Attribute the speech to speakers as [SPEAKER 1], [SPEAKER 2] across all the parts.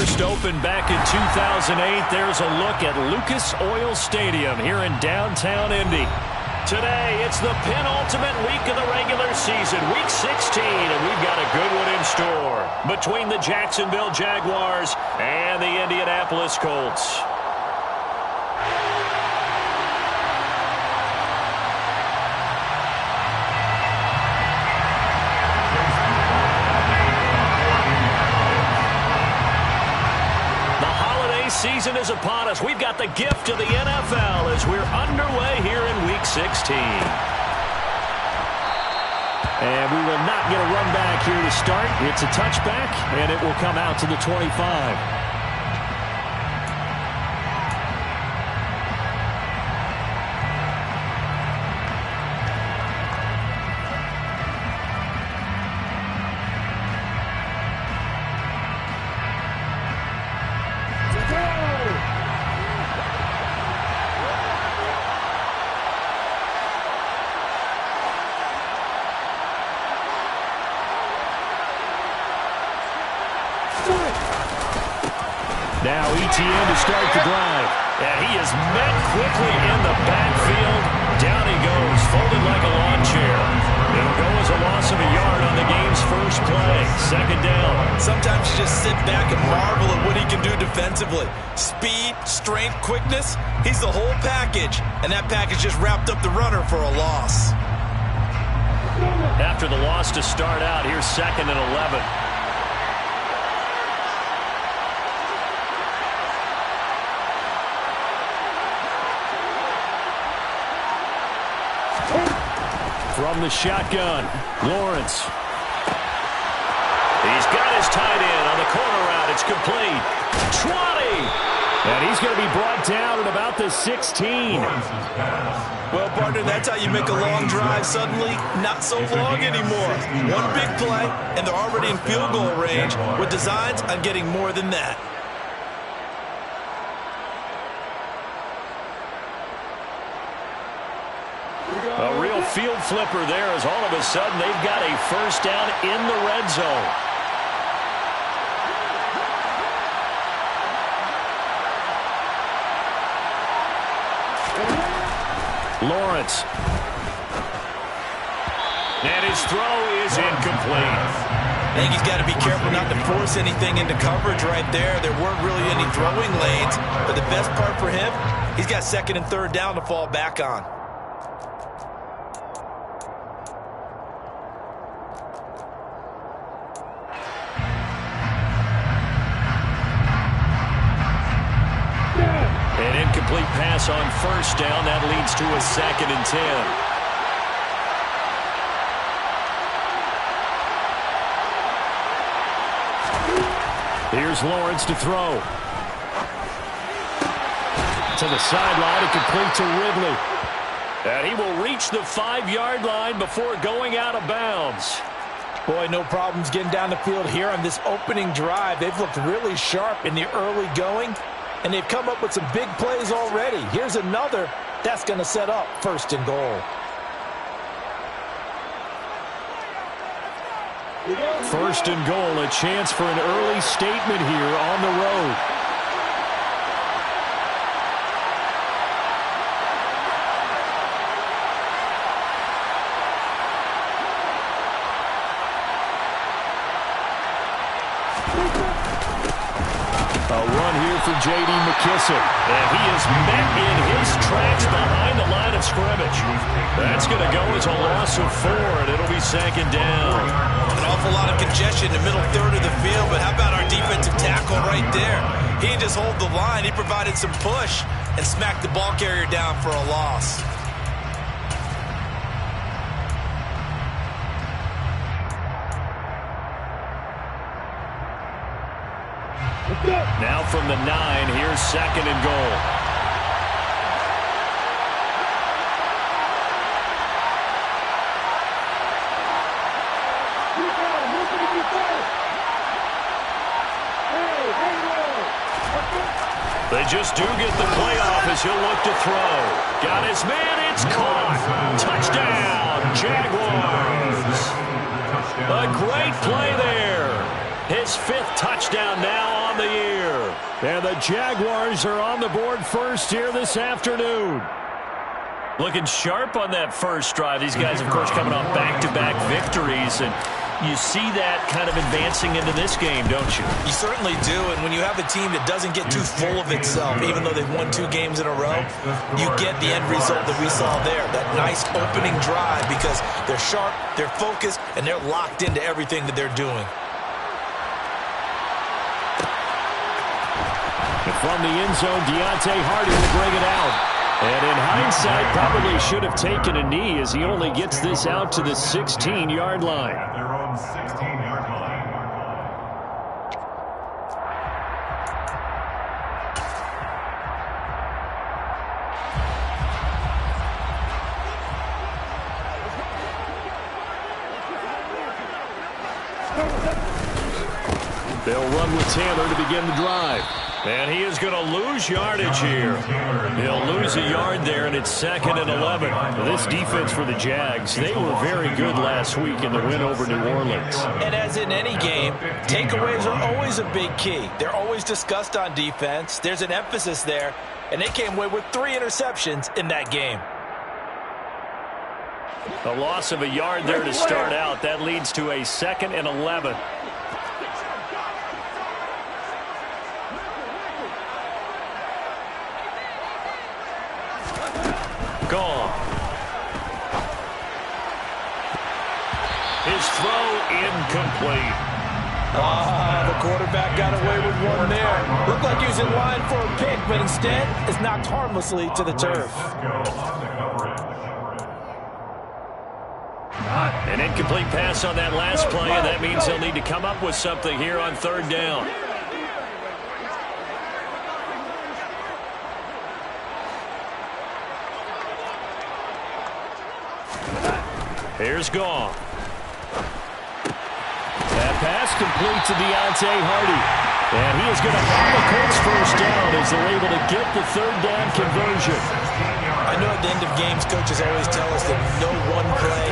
[SPEAKER 1] first opened back in 2008. There's a look at Lucas Oil Stadium here in downtown Indy. Today, it's the penultimate week of the regular season, week 16, and we've got a good one in store between the Jacksonville Jaguars and the Indianapolis Colts. Season is upon us. We've got the gift of the NFL as we're underway here in Week 16. And we will not get a run back here to start. It's a touchback, and it will come out to the 25. Now ETN to start the drive. And he is met quickly in the backfield. Down he goes, folded like a lawn chair. It'll go as a loss of a yard on the game's first play. Second down.
[SPEAKER 2] Sometimes you just sit back and marvel at what he can do defensively. Speed, strength, quickness. He's the whole package. And that package just wrapped up the runner for a loss.
[SPEAKER 1] After the loss to start out, here's 2nd and 11. From the shotgun, Lawrence. He's got his tight end on the corner route. It's complete. 20! And he's going to be brought down at about the 16.
[SPEAKER 2] Well, partner, that's how you make a long drive suddenly not so long anymore. One big play, and they're already in field goal range with designs on getting more than that.
[SPEAKER 1] A real field flipper there as all of a sudden they've got a first down in the red zone. Lawrence. And his throw is incomplete.
[SPEAKER 2] I think he's got to be careful not to force anything into coverage right there. There weren't really any throwing lanes, but the best part for him, he's got 2nd and 3rd down to fall back on.
[SPEAKER 1] Incomplete pass on first down. That leads to a 2nd and 10. Here's Lawrence to throw. To the sideline and complete to Ridley. And he will reach the 5-yard line before going out of bounds.
[SPEAKER 3] Boy, no problems getting down the field here on this opening drive. They've looked really sharp in the early going. And they've come up with some big plays already. Here's another. That's going to set up 1st and goal.
[SPEAKER 1] 1st and goal, a chance for an early statement here on the road. A run here for J.D. McKissick. And he is met in his tracks behind the line of scrimmage. That's going to go as a loss of 4, and it'll be 2nd down.
[SPEAKER 2] An awful lot of congestion in the middle third of the field, but how about our defensive tackle right there? He didn't just hold the line. He provided some push and smacked the ball carrier down for a loss.
[SPEAKER 1] Now from the 9, here's 2nd and goal. They just do get the play off as he'll look to throw. Got his man, it's caught. Touchdown, Jaguars. A great play there. His 5th touchdown now on the year. And the Jaguars are on the board first here this afternoon. Looking sharp on that first drive. These guys, of course, coming off back-to-back victories. And you see that kind of advancing into this game, don't you?
[SPEAKER 2] You certainly do. And when you have a team that doesn't get too full of itself, even though they've won 2 games in a row, you get the end result that we saw there. That nice opening drive because they're sharp, they're focused, and they're locked into everything that they're doing.
[SPEAKER 1] And from the end zone, Deontay Hardy will bring it out. And in hindsight, probably should have taken a knee as he only gets this out to the 16-yard line.
[SPEAKER 4] At their own 16-yard line.
[SPEAKER 1] They'll run with Taylor to begin the drive. And he is going to lose yardage here. He'll lose a yard there, and it's 2nd and 11. This defense for the Jags, they were very good last week in the win over New Orleans.
[SPEAKER 3] And as in any game, takeaways are always a big key. They're always discussed on defense. There's an emphasis there, and they came away with 3 interceptions in that game.
[SPEAKER 1] A loss of a yard there to start out. That leads to a 2nd and 11. Gone. His throw incomplete.
[SPEAKER 3] The quarterback got away with one there. Looked like he was in line for a pick, but instead is knocked harmlessly to the turf.
[SPEAKER 1] An incomplete pass on that last play, and that means they'll need to come up with something here on 3rd down. Here's Gone. That pass complete to Deontay Hardy. And he is going to have the Colts first down as they're able to get the 3rd down conversion.
[SPEAKER 3] I know at the end of games, coaches always tell us that no one play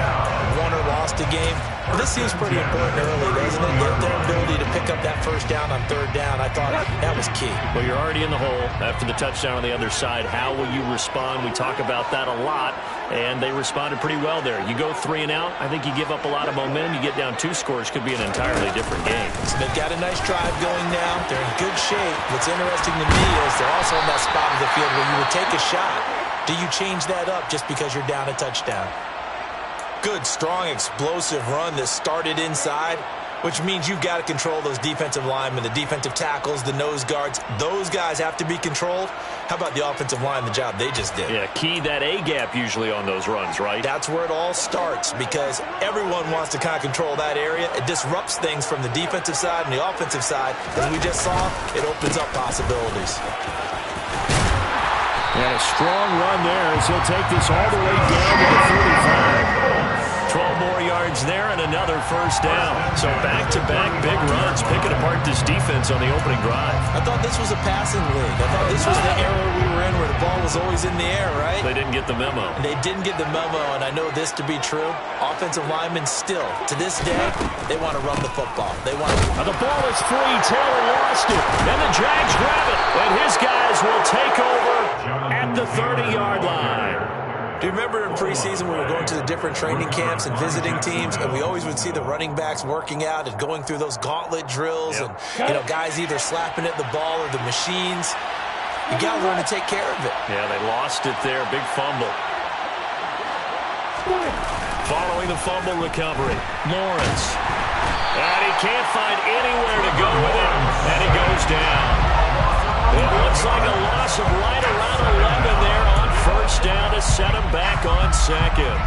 [SPEAKER 3] won or lost a game. But this seems pretty important early, doesn't it? Their ability to pick up that first down on 3rd down, I thought that was key.
[SPEAKER 1] Well, you're already in the hole after the touchdown on the other side. How will you respond? We talk about that a lot, and they responded pretty well there. You go 3 and out, I think you give up a lot of momentum. You get down 2 scores, could be an entirely different game.
[SPEAKER 3] So they've got a nice drive going now. They're in good shape. What's interesting to me is they're also in that spot of the field where you would take a shot. Do you change that up just because you're down a touchdown? Good, strong, explosive run that started inside, which means you've got to control those defensive linemen, the defensive tackles, the nose guards. Those guys have to be controlled. How about the offensive line, the job they just did?
[SPEAKER 1] Yeah, key that A-gap usually on those runs, right?
[SPEAKER 3] That's where it all starts because everyone wants to kind of control that area. It disrupts things from the defensive side and the offensive side. As we just saw, it opens up possibilities.
[SPEAKER 1] And a strong run there as he'll take this all the way down to the 35. 12 more yards there and another first down. So back-to-back big runs, picking apart this defense on the opening drive.
[SPEAKER 3] I thought this was a passing league. I thought this was the era we were in where the ball was always in the air, right?
[SPEAKER 1] They didn't get the memo.
[SPEAKER 3] They didn't get the memo, and I know this to be true. Offensive linemen still, to this day, they want to run the football. They want to...
[SPEAKER 1] The ball is free. Taylor lost it. And the Jags grab it. And his guys will take over at the 30-yard line.
[SPEAKER 3] Do you remember in preseason we were going to the different training camps and visiting teams, and we always would see the running backs working out and going through those gauntlet drills, and guys either slapping at the ball or the machines. You got to learn to take care of it.
[SPEAKER 1] Yeah, they lost it there. Big fumble. Following the fumble recovery, Lawrence. And he can't find anywhere to go with it, and he goes down. It looks like a loss of right around 11 there on first down to set him back on 2nd.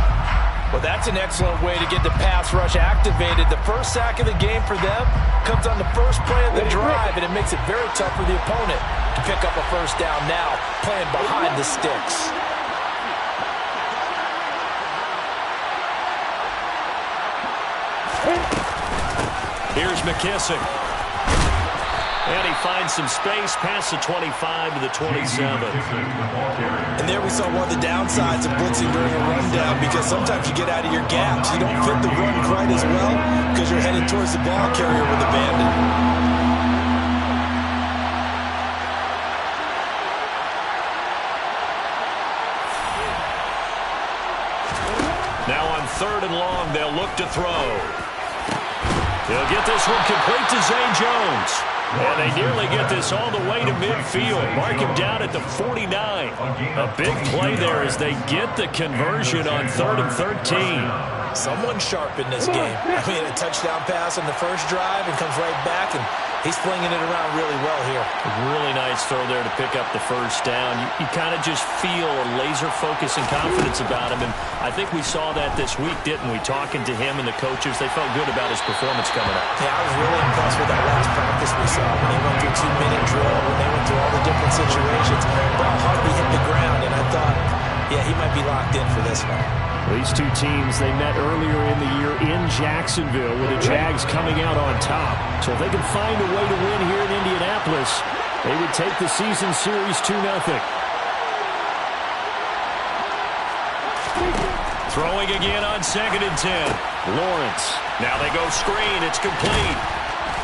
[SPEAKER 3] Well, that's an excellent way to get the pass rush activated. The first sack of the game for them comes on the first play of the drive, and it makes it very tough for the opponent to pick up a first down now, playing behind the sticks.
[SPEAKER 1] Here's McKissick. And he finds some space past the 25 to the 27.
[SPEAKER 3] And there we saw one of the downsides of blitzing during a rundown, because sometimes you get out of your gaps. You don't fit the run quite as well because you're headed towards the ball carrier with abandon.
[SPEAKER 1] 3rd and long. They'll look to throw. He'll get this one complete to Zay Jones. And they nearly get this all the way to midfield. Mark him down at the 49. A big play there as they get the conversion on 3rd and 13.
[SPEAKER 2] Someone sharp in this game. I mean, a touchdown pass on the first drive and comes right back, and he's flinging it around really well here.
[SPEAKER 1] A really nice throw there to pick up the first down. You kind of just feel a laser focus and confidence about him, and I think we saw that this week, didn't we? Talking to him and the coaches, they felt good about his performance coming up.
[SPEAKER 2] Yeah, I was really impressed with that last practice we saw when they went through 2-minute drill, when they went through all the different situations. Ball hardly hit the ground, and I thought, yeah, he might be locked in for this one.
[SPEAKER 1] These two teams, they met earlier in the year in Jacksonville with the Jags coming out on top. So if they can find a way to win here in Indianapolis, they would take the season series 2-0. Throwing again on 2nd and 10. Lawrence. Now they go screen. It's complete.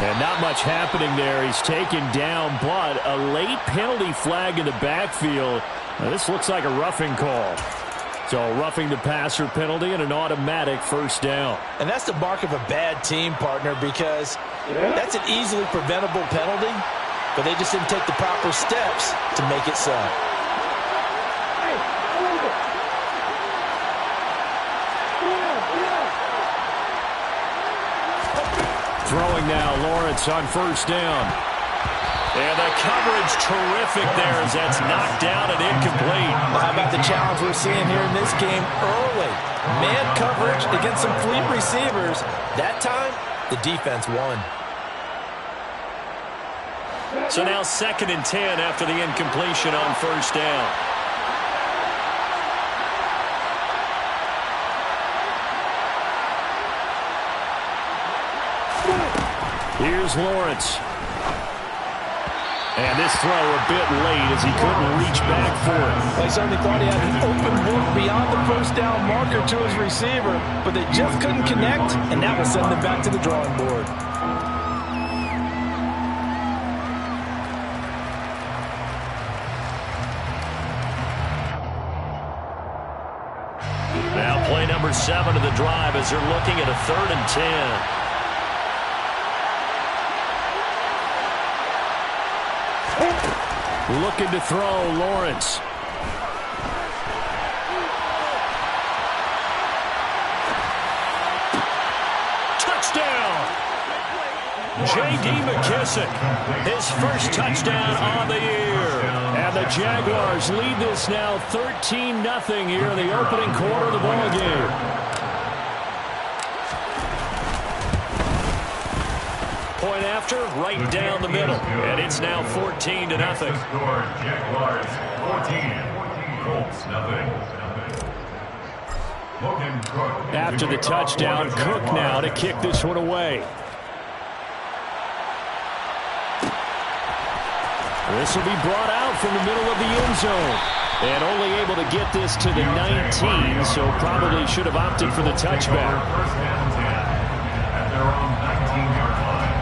[SPEAKER 1] And not much happening there. He's taken down, but a late penalty flag in the backfield. Now, this looks like a roughing call. So roughing the passer penalty and an automatic first down.
[SPEAKER 3] And that's the mark of a bad team, partner, because that's an easily preventable penalty, but they just didn't take the proper steps to make it so.
[SPEAKER 1] Throwing now, Lawrence on first down. And the coverage terrific there as that's knocked down and incomplete.
[SPEAKER 3] How about the challenge we're seeing here in this game early? Man coverage against some fleet receivers. That time, the defense won.
[SPEAKER 1] So now 2nd and 10 after the incompletion on first down. Here's Lawrence. And this throw a bit late as he couldn't reach back for it.
[SPEAKER 3] Well, he certainly thought he had an open look beyond the first down marker to his receiver, but they just couldn't connect, and that will send them back to the drawing board.
[SPEAKER 1] Now play number 7 of the drive as they're looking at a 3rd and 10. Looking to throw, Lawrence. Touchdown! J.D. McKissick, his first touchdown on the year. And the Jaguars lead this now 13-0 here in the opening quarter of the ball game. Point after, right down the middle. And it's now 14-0.
[SPEAKER 4] Jaguars 14, Colts nothing.
[SPEAKER 1] After the touchdown, Cook now to kick this one away. This will be brought out from the middle of the end zone. And only able to get this to the 19, so probably should have opted for the touchback.
[SPEAKER 4] First down 10 at their own 19-yard line.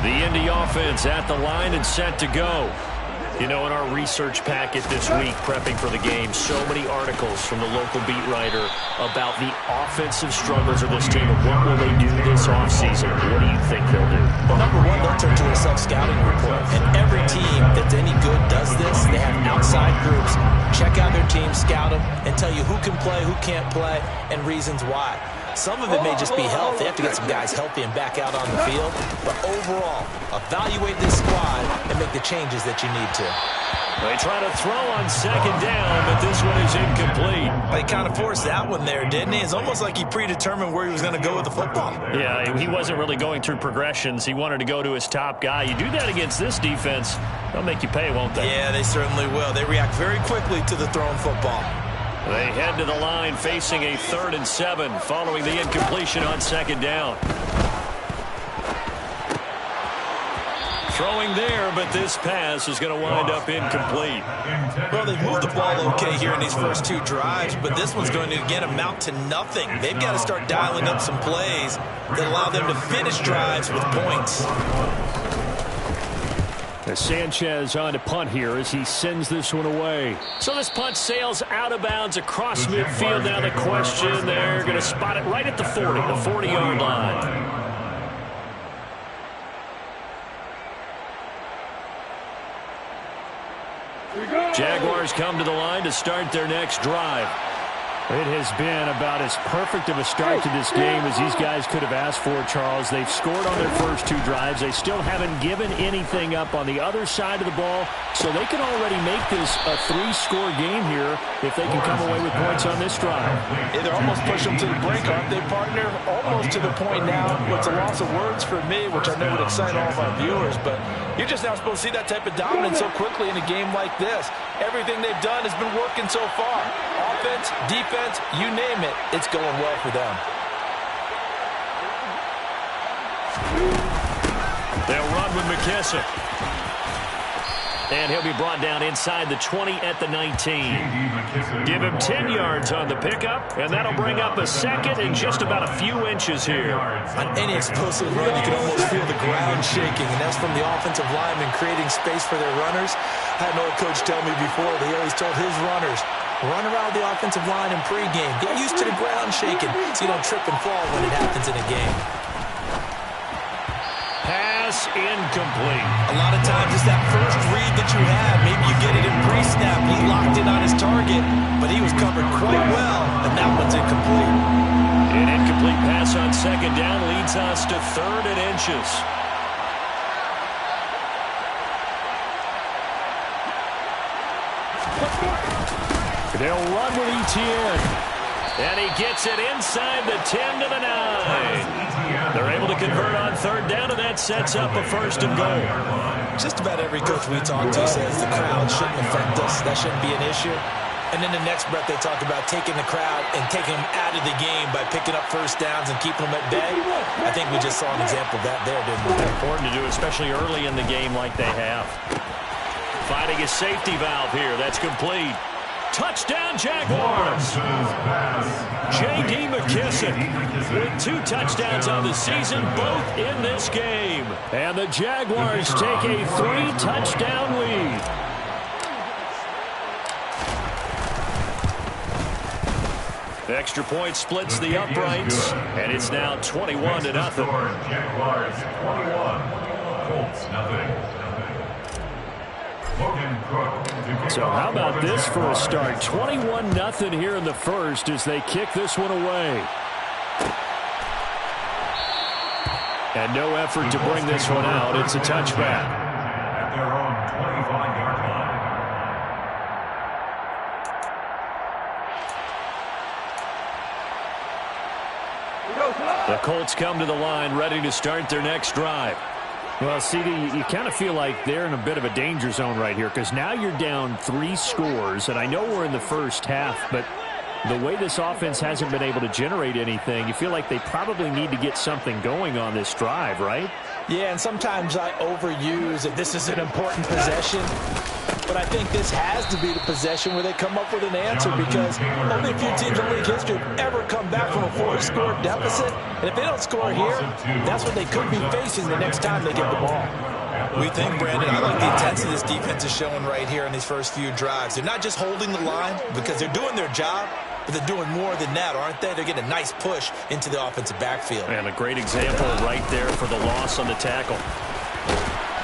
[SPEAKER 1] The Indy offense at the line and set to go. You know, in our research packet this week, prepping for the game, so many articles from the local beat writer about the offensive struggles of this team and what will they do this offseason. What do you think they'll do?
[SPEAKER 2] Well, number one, they'll turn to a self-scouting report. And every team that's any good does this. They have outside groups. Check out their team, scout them, and tell you who can play, who can't play, and reasons why. Some of it may just be health. They have to get some guys healthy and back out on the field. But overall, evaluate this squad and make the changes that you need to.
[SPEAKER 1] They try to throw on 2nd down, but this one is incomplete.
[SPEAKER 2] They kind of forced that one there, didn't he? It's almost like he predetermined where he was going to go with the football.
[SPEAKER 1] Yeah, he wasn't really going through progressions. He wanted to go to his top guy. You do that against this defense, they'll make you pay, won't they?
[SPEAKER 2] Yeah, they certainly will. They react very quickly to the thrown football.
[SPEAKER 1] They head to the line facing a 3rd and 7 following the incompletion on 2nd down. Throwing there, but this pass is going to wind up incomplete.
[SPEAKER 2] Well, they've moved the ball okay here in these first 2 drives, but this one's going to, again, amount to nothing. They've got to start dialing up some plays that allow them to finish drives with points.
[SPEAKER 1] Sanchez on to punt here as he sends this one away. So this punt sails out of bounds across midfield. Now the question, they're going to spot it right at the 40, the 40-yard line. Jaguars come to the line to start their next drive.
[SPEAKER 5] It has been about as perfect of a start to this game as these guys could have asked for, Charles. They've scored on their first 2 drives. They still haven't given anything up on the other side of the ball, so they can already make this a 3-score game here if they can come away with points on this drive.
[SPEAKER 3] Yeah, they're almost pushing them to the brink, aren't they, partner? Almost to the point now. It's a loss of words for me, which I know would excite all of our viewers, but you're just not supposed to see that type of dominance so quickly in a game like this. Everything they've done has been working so far. Offense, defense, you name it, it's going well for them.
[SPEAKER 1] They'll run with McKissick. And he'll be brought down inside the 20 at the 19. Give him 10 yards on the pickup, and that'll bring up a second in just about a few inches here.
[SPEAKER 2] On any explosive run, you can almost feel the ground shaking, and that's from the offensive linemen creating space for their runners. I had an old coach tell me before that he always told his runners, run around the offensive line in pregame. Get used to the ground shaking so you don't trip and fall when it happens in a game.
[SPEAKER 1] Pass incomplete.
[SPEAKER 2] A lot of times it's that first read that you have. Maybe you get it in pre-snap. He locked in on his target, but he was covered quite well, and that one's incomplete.
[SPEAKER 1] An incomplete pass on second down leads us to 3rd and inches. They'll run with Etienne. And he gets it inside the 10 to the 9. They're able to convert on 3rd down, and that sets up a 1st and goal.
[SPEAKER 2] Just about every coach we talk to says the crowd shouldn't affect us. That shouldn't be an issue. And in the next breath, they talk about taking the crowd and taking them out of the game by picking up 1st downs and keeping them at bay. I think we just saw an example of that there, didn't we?
[SPEAKER 1] Important to do, especially early in the game like they have. Finding a safety valve here. That's complete. Touchdown, Jaguars! J.D. McKissick with 2 touchdowns on the season, both in this game. And the Jaguars take a 3-touchdown lead. The extra point splits the uprights, and it's now 21 to nothing.
[SPEAKER 4] Jaguars 21, Colts nothing.
[SPEAKER 1] So how about this for a start? 21-0 here in the first as they kick this one away. And no effort to bring this one out. It's a touchback.
[SPEAKER 4] At their own 25-yard line.
[SPEAKER 1] The Colts come to the line ready to start their next drive.
[SPEAKER 5] Well, CD, you kind of feel like they're in a bit of a danger zone right here because now you're down 3 scores, and I know we're in the first half, but the way this offense hasn't been able to generate anything, you feel like they probably need to get something going on this drive, right?
[SPEAKER 3] Yeah, and sometimes I overuse if this is an important possession. But I think this has to be the possession where they come up with an answer because only a few teams in league history have ever come back from a 4-score deficit. And if they don't score here, that's what they could be facing the next time they get the ball.
[SPEAKER 2] We think, Brandon, I like the intensity this defense is showing right here in these first few drives. They're not just holding the line because they're doing their job, but they're doing more than that, aren't they? They're getting a nice push into the offensive backfield.
[SPEAKER 1] And a great example right there for the loss on the tackle.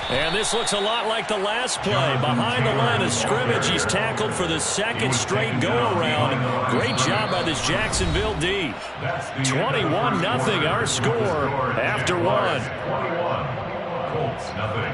[SPEAKER 1] And this looks a lot like the last play. Behind the line of scrimmage, he's tackled for the 2nd straight go-around. Great job by this Jacksonville D. 21-0 our score after 1.
[SPEAKER 4] 21, Colts nothing.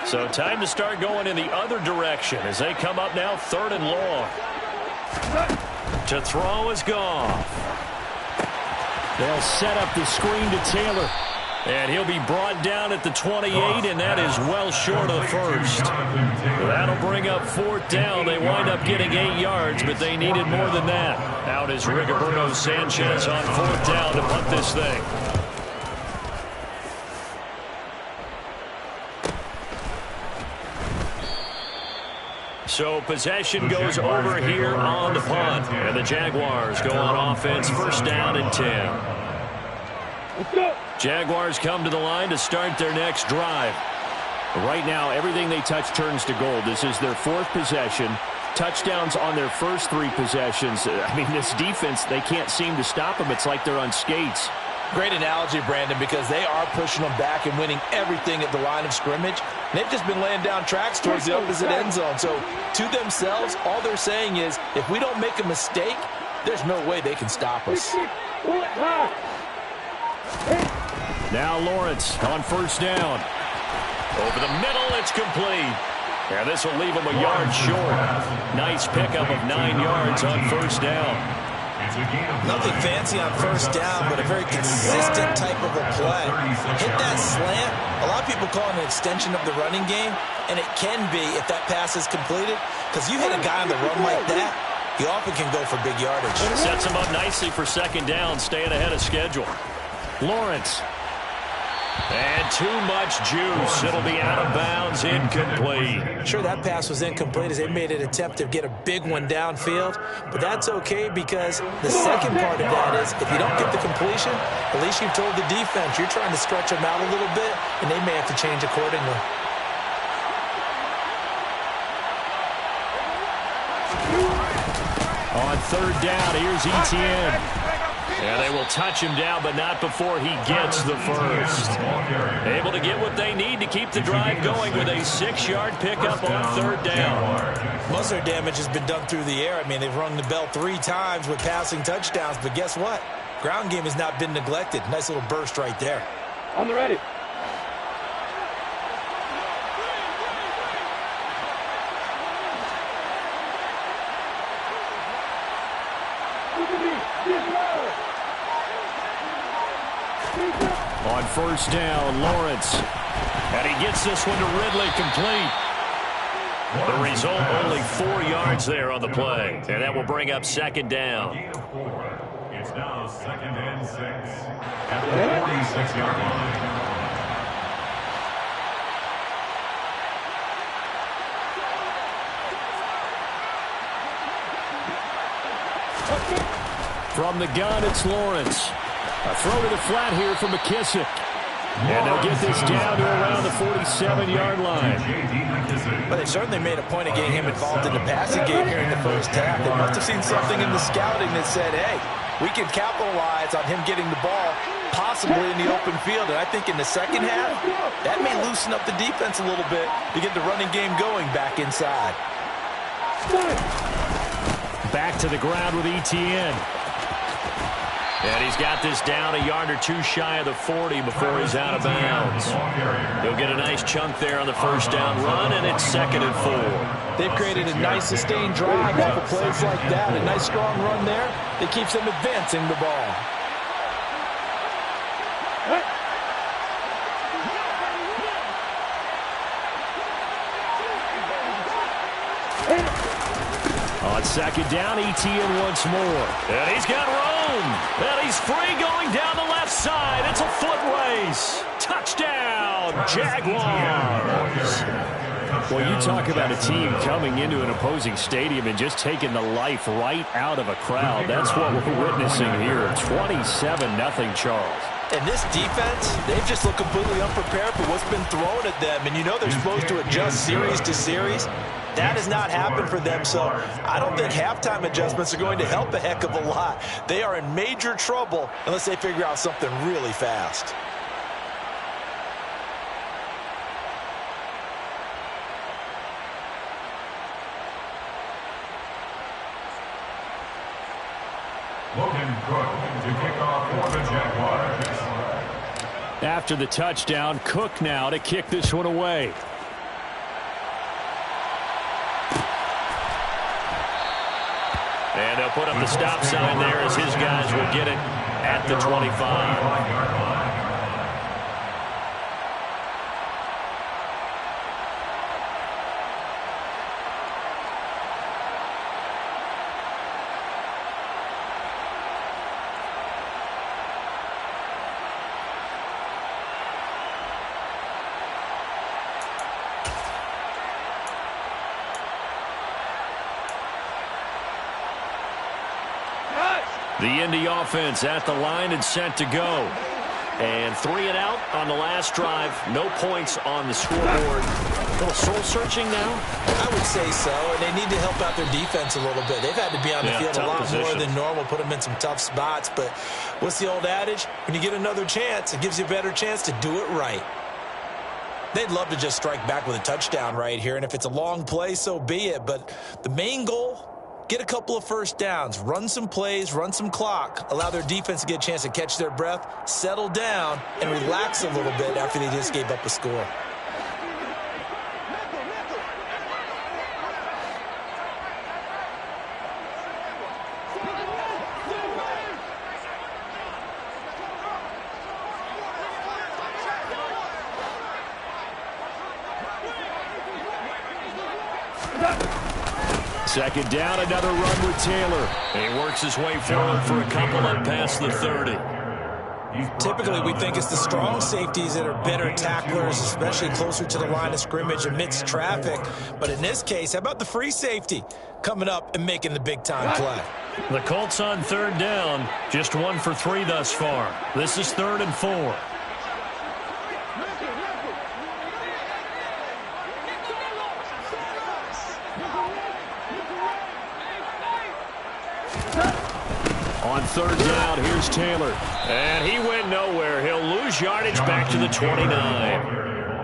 [SPEAKER 1] So time to start going in the other direction as they come up now 3rd and long. To throw is Goff.
[SPEAKER 5] They'll set up the screen to Taylor.
[SPEAKER 1] And he'll be brought down at the 28, and that is well short of the first. That'll bring up 4th down. They wind up getting 8 yards, but they needed more than that. Out is Rigoberto Sanchez on 4th down to punt this thing. So possession goes over here on the punt. And the Jaguars go on offense, 1st down and 10. Jaguars come to the line to start their next drive. Right now, everything they touch turns to gold. This is their 4th possession. Touchdowns on their first 3 possessions. I mean, this defense, they can't seem to stop them. It's like they're on skates.
[SPEAKER 3] Great analogy, Brandon, because they are pushing them back and winning everything at the line of scrimmage. They've just been laying down tracks towards the opposite end zone. So to themselves, all they're saying is, if we don't make a mistake, there's no way they can stop us.
[SPEAKER 1] Now Lawrence on 1st down. Over the middle, it's complete. And this will leave him a yard short. Nice pickup of 9 yards on 1st down.
[SPEAKER 2] Nothing fancy on 1st down, but a very consistent type of a play. Hit that slant. A lot of people call it an extension of the running game, and it can be if that pass is completed, because you hit a guy on the run like that, he often can go for big yardage.
[SPEAKER 1] Sets him up nicely for 2nd down, staying ahead of schedule. Lawrence. And too much juice. It'll be out of bounds, incomplete.
[SPEAKER 2] Sure, that pass was incomplete as they made an attempt to get a big one downfield, but that's okay because the second part of that is if you don't get the completion, at least you've told the defense you're trying to stretch them out a little bit, and they may have to change accordingly.
[SPEAKER 1] On 3rd down, here's Etienne. Yeah, they will touch him down, but not before he gets the first. Able to get what they need to keep the drive going with a 6-yard pickup on 3rd down.
[SPEAKER 2] Most of their damage has been done through the air. I mean, they've rung the bell 3 times with passing touchdowns, but guess what? Ground game has not been neglected. Nice little burst right there.
[SPEAKER 6] On the ready.
[SPEAKER 1] On 1st down, Lawrence. And he gets this one to Ridley, complete. The result, only 4 yards there on the play. And that will bring up 2nd down.
[SPEAKER 4] It's now 2nd and 6 at the 46-yard line.
[SPEAKER 1] From the gun, it's Lawrence. A throw to the flat here from McKissick. And they'll get this down to around the 47-yard line.
[SPEAKER 2] But they certainly made a point of getting him involved in the passing game here in the first half. They must have seen something in the scouting that said, hey, we can capitalize on him getting the ball possibly in the open field. And I think in the second half, that may loosen up the defense a little bit to get the running game going back inside.
[SPEAKER 1] Back to the ground with Etienne. And he's got this down a yard or 2 shy of the 40 before he's out of bounds. He'll get a nice chunk there on the 1st down run, and it's 2nd and 4.
[SPEAKER 3] They've created a nice sustained drive off of plays like that. A nice strong run there that keeps them advancing the ball.
[SPEAKER 1] On 2nd down, Etienne once more. And he's got room. And he's free going down the left side. It's a foot race. Touchdown, Jaguars. Well, you talk about a team coming into an opposing stadium and just taking the life right out of a crowd. That's what we're witnessing here. 27-0 Charles.
[SPEAKER 2] And this defense, they've just looked completely unprepared for what's been thrown at them. And you know they're supposed to adjust series to series. That has not happened for them, so I don't think halftime adjustments are going to help a heck of a lot. They are in major trouble unless they figure out something really fast.
[SPEAKER 4] Logan Cook to kick off for the Jaguars.
[SPEAKER 1] After the touchdown, Cook now to kick this one away. And they'll put up the stop sign there as his guys will get it at the 25. The Indy offense at the line and set to go. And 3 and out on the last drive. No points on the scoreboard. A little soul-searching now?
[SPEAKER 2] I would say so, and they need to help out their defense a little bit. They've had to be on the field a lot more than normal, put them in some tough spots. But what's the old adage? When you get another chance, it gives you a better chance to do it right. They'd love to just strike back with a touchdown right here, and if it's a long play, so be it. But the main goal, get a couple of first downs, run some plays, run some clock, allow their defense to get a chance to catch their breath, settle down, and relax a little bit after they just gave up a score.
[SPEAKER 1] Second down, another run with Taylor. He works his way forward for a couple up past the 30.
[SPEAKER 2] Typically, we think it's the strong safeties that are better tacklers, especially closer to the line of scrimmage amidst traffic. But in this case, how about the free safety coming up and making the big-time play?
[SPEAKER 1] The Colts on third down, just 1 for 3 thus far. This is 3rd and 4. On third down, here's Taylor. And he went nowhere. He'll lose yardage back to the 29.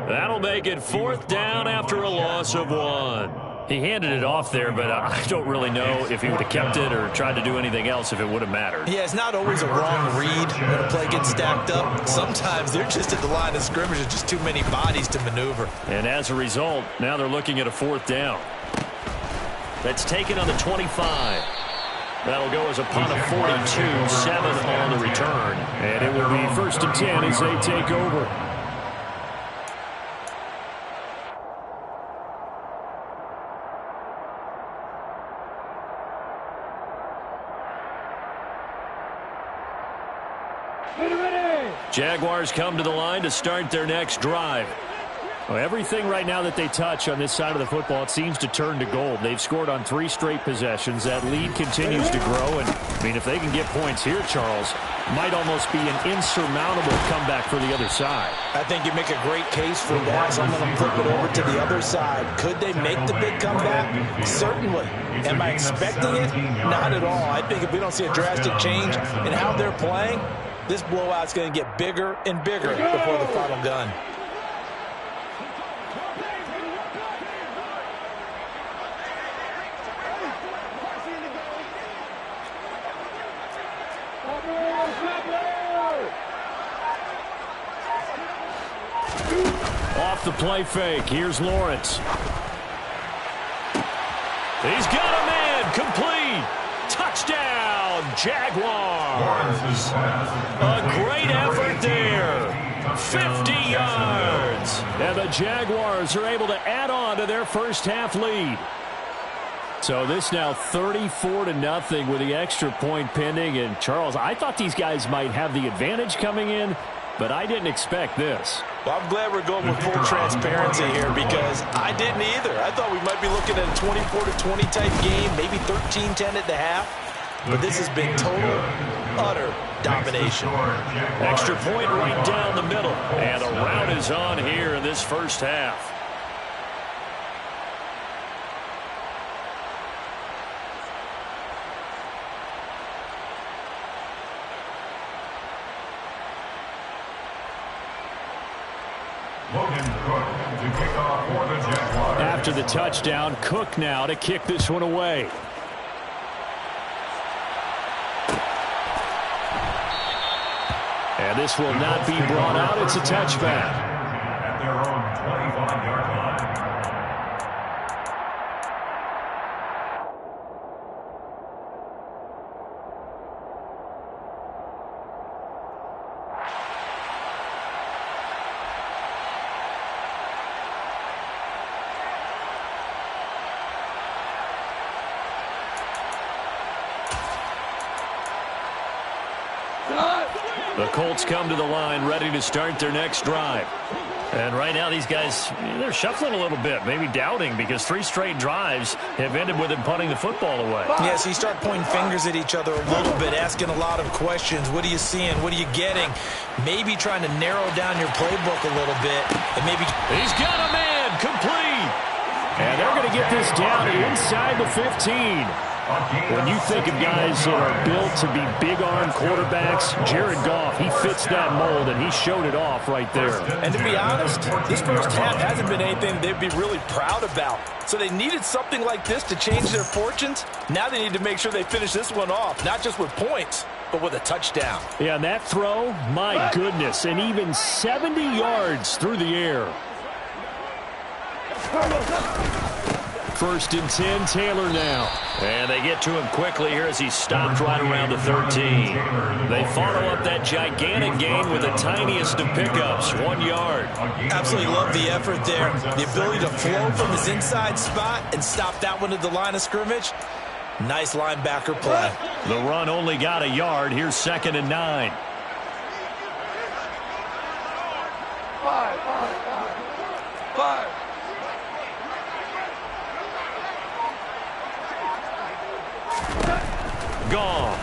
[SPEAKER 1] That'll make it 4th down after a loss of 1. He handed it off there, but I don't really know if he would have kept it or tried to do anything else if it would have mattered.
[SPEAKER 2] Yeah, it's not always a wrong read when a play gets stacked up. Sometimes they're just at the line of scrimmage. There's just too many bodies to maneuver.
[SPEAKER 1] And as a result, now they're looking at a 4th down. That's taken on the 25. That'll go as a punt of 42, 7 on the return. And it will be 1st and 10 as they take over. Jaguars come to the line to start their next drive. Well, everything right now that they touch on this side of the football, it seems to turn to gold. They've scored on 3 straight possessions. That lead continues to grow. And, I mean, if they can get points here, Charles, might almost be an insurmountable comeback for the other side.
[SPEAKER 3] I think you make a great case for that. So I'm going to flip it over to the other side. Could they make the big comeback? Certainly. Am I expecting it? Not at all. I think if we don't see a drastic change in how they're playing, this blowout's going to get bigger and bigger before the final gun.
[SPEAKER 1] Off the play fake. Here's Lawrence. He's got a man. Complete. Touchdown, Jaguars. A great effort there. 50 yards. And the Jaguars are able to add on to their first half lead. So this now 34-0 with the extra point pending. And, Charles, I thought these guys might have the advantage coming in, but I didn't expect this.
[SPEAKER 3] Well, I'm glad we're going with full transparency here because I didn't either. I thought we might be looking at a 24-20 type game, maybe 13-10 at the half. But this has been total, utter domination.
[SPEAKER 1] Extra point right down the middle. And a rout is on here in this first half. After the touchdown, Cook now to kick this one away. And this will not be brought out. It's a touchback.
[SPEAKER 4] At their own 25-yard line.
[SPEAKER 1] The Colts come to the line ready to start their next drive. And right now these guys, they're shuffling a little bit, maybe doubting, because 3 straight drives have ended with him punting the football away.
[SPEAKER 2] Yeah, so you start pointing fingers at each other a little bit, asking a lot of questions. What are you seeing? What are you getting? Maybe trying to narrow down your playbook a little bit. And maybe
[SPEAKER 1] he's got a man, complete. And they're going to get this down inside the 15. When you think of guys that are built to be big-arm quarterbacks, Jared Goff, he fits that mold, and he showed it off right there.
[SPEAKER 3] And to be honest, this first half hasn't been anything they'd be really proud about. So they needed something like this to change their fortunes. Now they need to make sure they finish this one off, not just with points, but with a touchdown.
[SPEAKER 5] Yeah, and that throw, my goodness, and even 70 yards through the air. 1st and 10, Taylor now.
[SPEAKER 1] And they get to him quickly here as he's stopped right around the 13. They follow up that gigantic gain with the tiniest of pickups, 1 yard.
[SPEAKER 2] absolutely love the effort there. The ability to flow from his inside spot and stop that one at the line of scrimmage. Nice linebacker play.
[SPEAKER 1] The run only got a yard. Here's 2nd and 9.
[SPEAKER 6] Five.
[SPEAKER 1] Goff.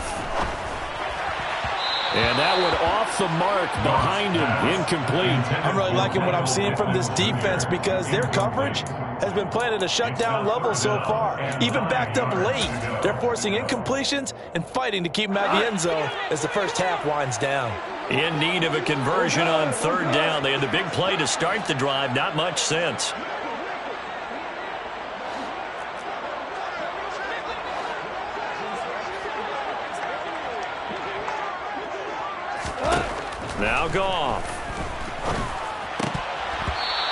[SPEAKER 1] And that one off the mark behind him, incomplete.
[SPEAKER 3] I'm really liking what I'm seeing from this defense because their coverage has been playing at a shutdown level so far. Even backed up late, they're forcing incompletions and fighting to keep them out of the end zone as the first half winds down.
[SPEAKER 1] In need of a conversion on 3rd down. They had the big play to start the drive, not much sense. Now Goff.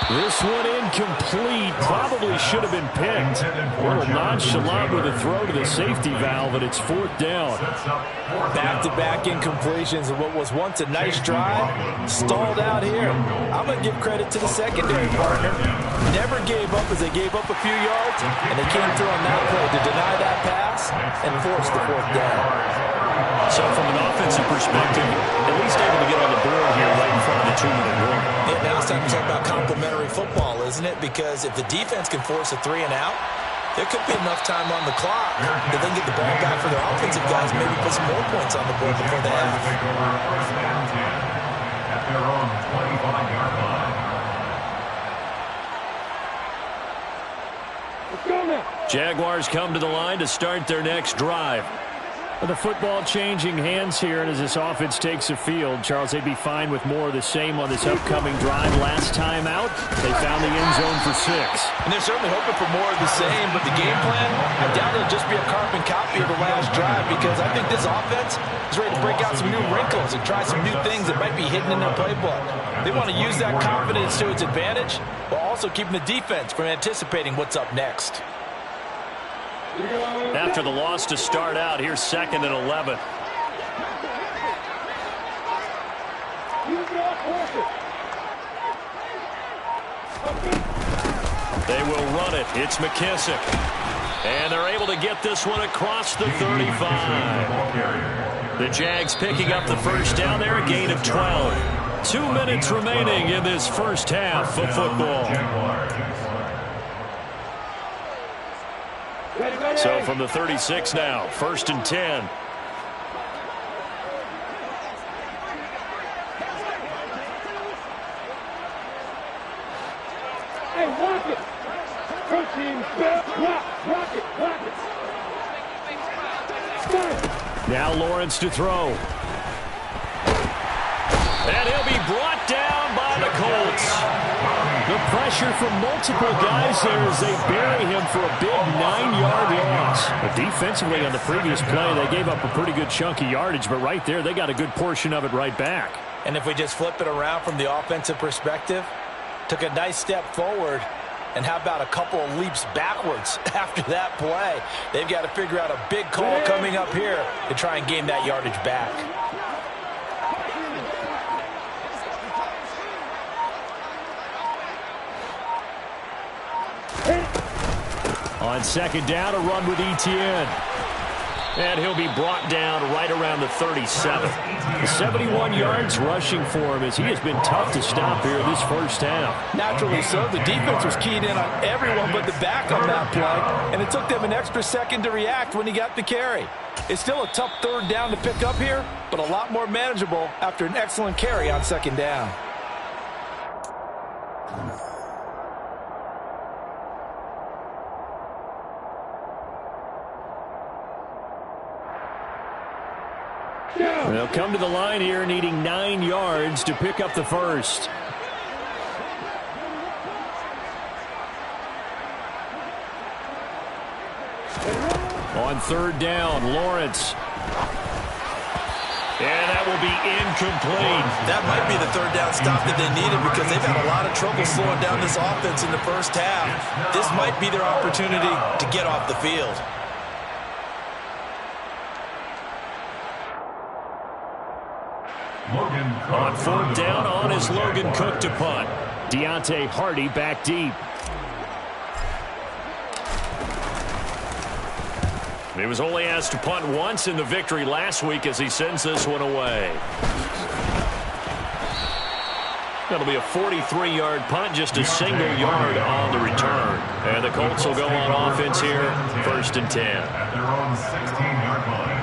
[SPEAKER 5] This one incomplete. Probably should have been picked. A little nonchalant with a throw to the safety valve, and it's 4th down.
[SPEAKER 3] Back-to-back incompletions of what was once a nice drive. Stalled out here. I'm going to give credit to the secondary partner. Never gave up as they gave up a few yards, and they came through on that play to deny that pass and force the 4th down.
[SPEAKER 1] So from an offensive perspective, at least able to get on the board here right in front of the 2-minute warning.
[SPEAKER 2] Yeah, now it's time to talk about complementary football, isn't it? Because if the defense can force a 3 and out, there could be enough time on the clock that they can get the ball back for their offensive guys, maybe put some more points on the board before they have.
[SPEAKER 4] Take over 1st and 10 at their own 25-yard line.
[SPEAKER 6] Let's go now.
[SPEAKER 1] Jaguars come to the line to start their next drive.
[SPEAKER 5] The football changing hands here, and as this offense takes the field, Charles, they'd be fine with more of the same on this upcoming drive. Last time out, they found the end zone for 6.
[SPEAKER 3] And they're certainly hoping for more of the same, but the game plan, I doubt it'll just be a carbon copy of the last drive because I think this offense is ready to break out some new wrinkles and try some new things that might be hidden in their playbook. They want to use that confidence to its advantage while also keeping the defense from anticipating what's up next.
[SPEAKER 1] After the loss to start out, here's 2nd and 11. They will run it. It's McKissick. And they're able to get this one across the 35. The Jags picking up the 1st down there, a gain of 12. 2 minutes remaining in this first half of football. So from the 36 now, 1st and 10.
[SPEAKER 6] Hey, walk it. Protein, block it.
[SPEAKER 5] Now Lawrence to throw.
[SPEAKER 1] And he'll be brought down by the Colts.
[SPEAKER 5] The pressure from multiple guys there as they bury him for a big 9-yard loss. But defensively on the previous play, they gave up a pretty good chunk of yardage, but right there, they got a good portion of it right back.
[SPEAKER 3] And if we just flip it around from the offensive perspective, took a nice step forward, and how about a couple of leaps backwards after that play? They've got to figure out a big call coming up here to try and gain that yardage back.
[SPEAKER 5] On 2nd down, a run with Etienne. And he'll be brought down right around the 37. 71 yards rushing for him as he has been tough to stop here this first half.
[SPEAKER 3] Naturally so. The defense was keyed in on everyone but the back on that play, and it took them an extra second to react when he got the carry. It's still a tough third down to pick up here, but a lot more manageable after an excellent carry on second down.
[SPEAKER 5] They'll come to the line here needing 9 yards to pick up the first. On third down, Lawrence. And that will be incomplete.
[SPEAKER 2] That might be the third down stop that they needed because they've had a lot of trouble slowing down this offense in the first half. This might be their opportunity to get off the field.
[SPEAKER 5] On fourth down, on is Logan Cook to punt. Deontay Hardy back deep. He was only asked to punt once in the victory last week as he sends this one away. That'll be a 43-yard punt, just a single yard on the return. And the Colts will go on offense here, 1st and 10.
[SPEAKER 4] At their own 16-yard line.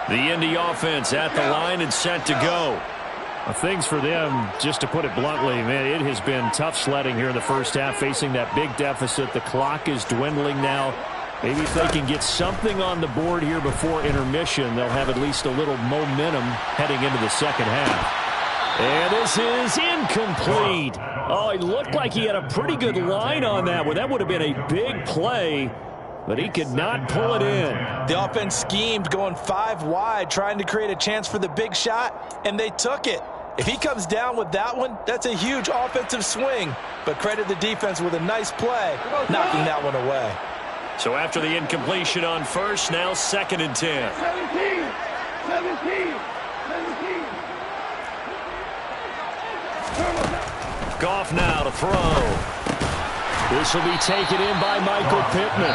[SPEAKER 5] The Indy offense at the line and set to go. Things for them, just to put it bluntly, man, it has been tough sledding here in the first half, facing that big deficit. The clock is dwindling now. Maybe if they can get something on the board here before intermission, they'll have at least a little momentum heading into the second half. And this is incomplete. Oh, it looked like he had a pretty good line on that one. That would have been a big play, but he could not pull it in.
[SPEAKER 2] The offense schemed going 5 wide, trying to create a chance for the big shot, and they took it. If he comes down with that one, that's a huge offensive swing. But credit the defense with a nice play, knocking that one away.
[SPEAKER 5] So after the incompletion on first, now 2nd and 10.
[SPEAKER 6] 17.
[SPEAKER 5] Goff now to throw. This will be taken in by Michael Pittman.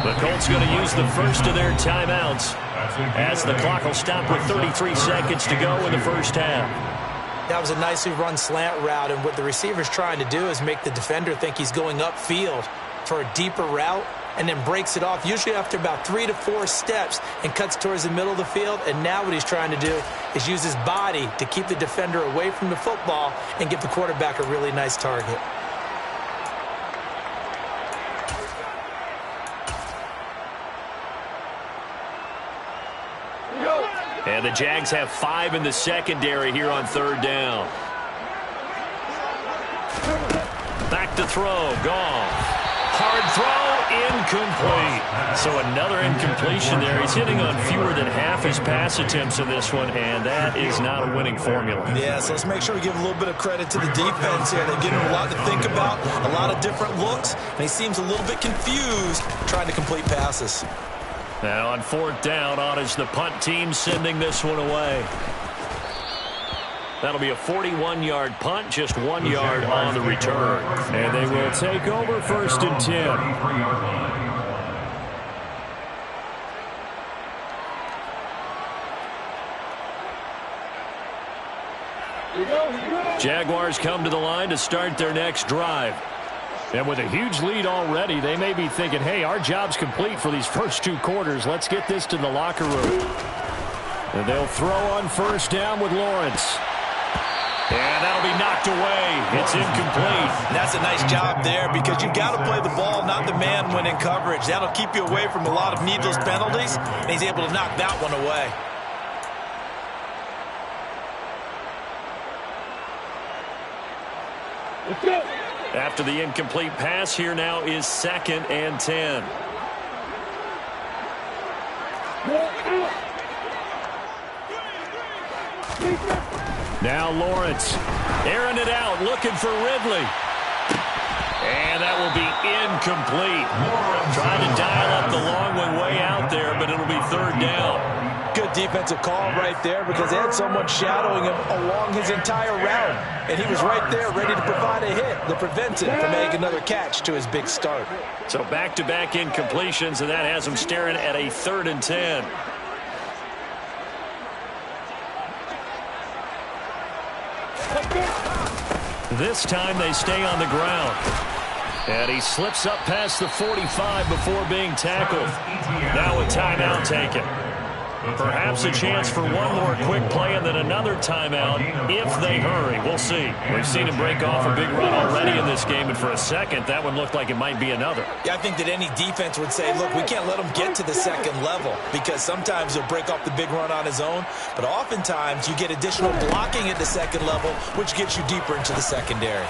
[SPEAKER 5] The Colts going to use the first of their timeouts as the clock will stop with 33 seconds to go in the first half.
[SPEAKER 2] That was a nicely run slant route, and what the receiver's trying to do is make the defender think he's going upfield for a deeper route and then breaks it off, usually after about 3 to 4 steps, and cuts towards the middle of the field. And now what he's trying to do is use his body to keep the defender away from the football and give the quarterback a really nice target.
[SPEAKER 5] And the Jags have 5 in the secondary here on third down. Back to throw. Goff. Hard throw. Incomplete. So another incompletion there. He's hitting on fewer than half his pass attempts in this one, and that is not a winning formula.
[SPEAKER 2] Yeah, so let's make sure we give a little bit of credit to the defense here. They've given him a lot to think about, a lot of different looks, and he seems a little bit confused trying to complete passes.
[SPEAKER 5] Now on fourth down, on is the punt team sending this one away. That'll be a 41-yard punt, just 1 yard on the return. And they will take over 1st and 10. Jaguars come to the line to start their next drive. And with a huge lead already, they may be thinking, hey, our job's complete for these first 2 quarters. Let's get this to the locker room. And they'll throw on first down with Lawrence. And that'll be knocked away. It's incomplete.
[SPEAKER 2] And that's a nice job there because you've got to play the ball, not the man when in coverage. That'll keep you away from a lot of needless penalties, and he's able to knock that one away.
[SPEAKER 6] Let's go.
[SPEAKER 5] After the incomplete pass, here now is 2nd and 10. Now Lawrence. Airing it out, looking for Ridley. And that will be incomplete. Trying to dial up the long one way out there, but it'll be third down.
[SPEAKER 3] Good defensive call right there because they had someone shadowing him along his entire route. And he was right there ready to provide a hit that prevents him from making another catch to his big start.
[SPEAKER 1] So back-to-back incompletions, and that has him staring at a 3rd and 10. This time they stay on the ground. And he slips up past the 45 before being tackled. Now a timeout taken. Perhaps a chance for one more quick play and then another timeout if they hurry. We'll see. We've seen him break off a big run already in this game, and for a second, that one looked like it might be another.
[SPEAKER 2] Yeah, I think that any defense would say, look, we can't let him get to the second level because sometimes he'll break off the big run on his own, but oftentimes you get additional blocking at the second level, which gets you deeper into the secondary.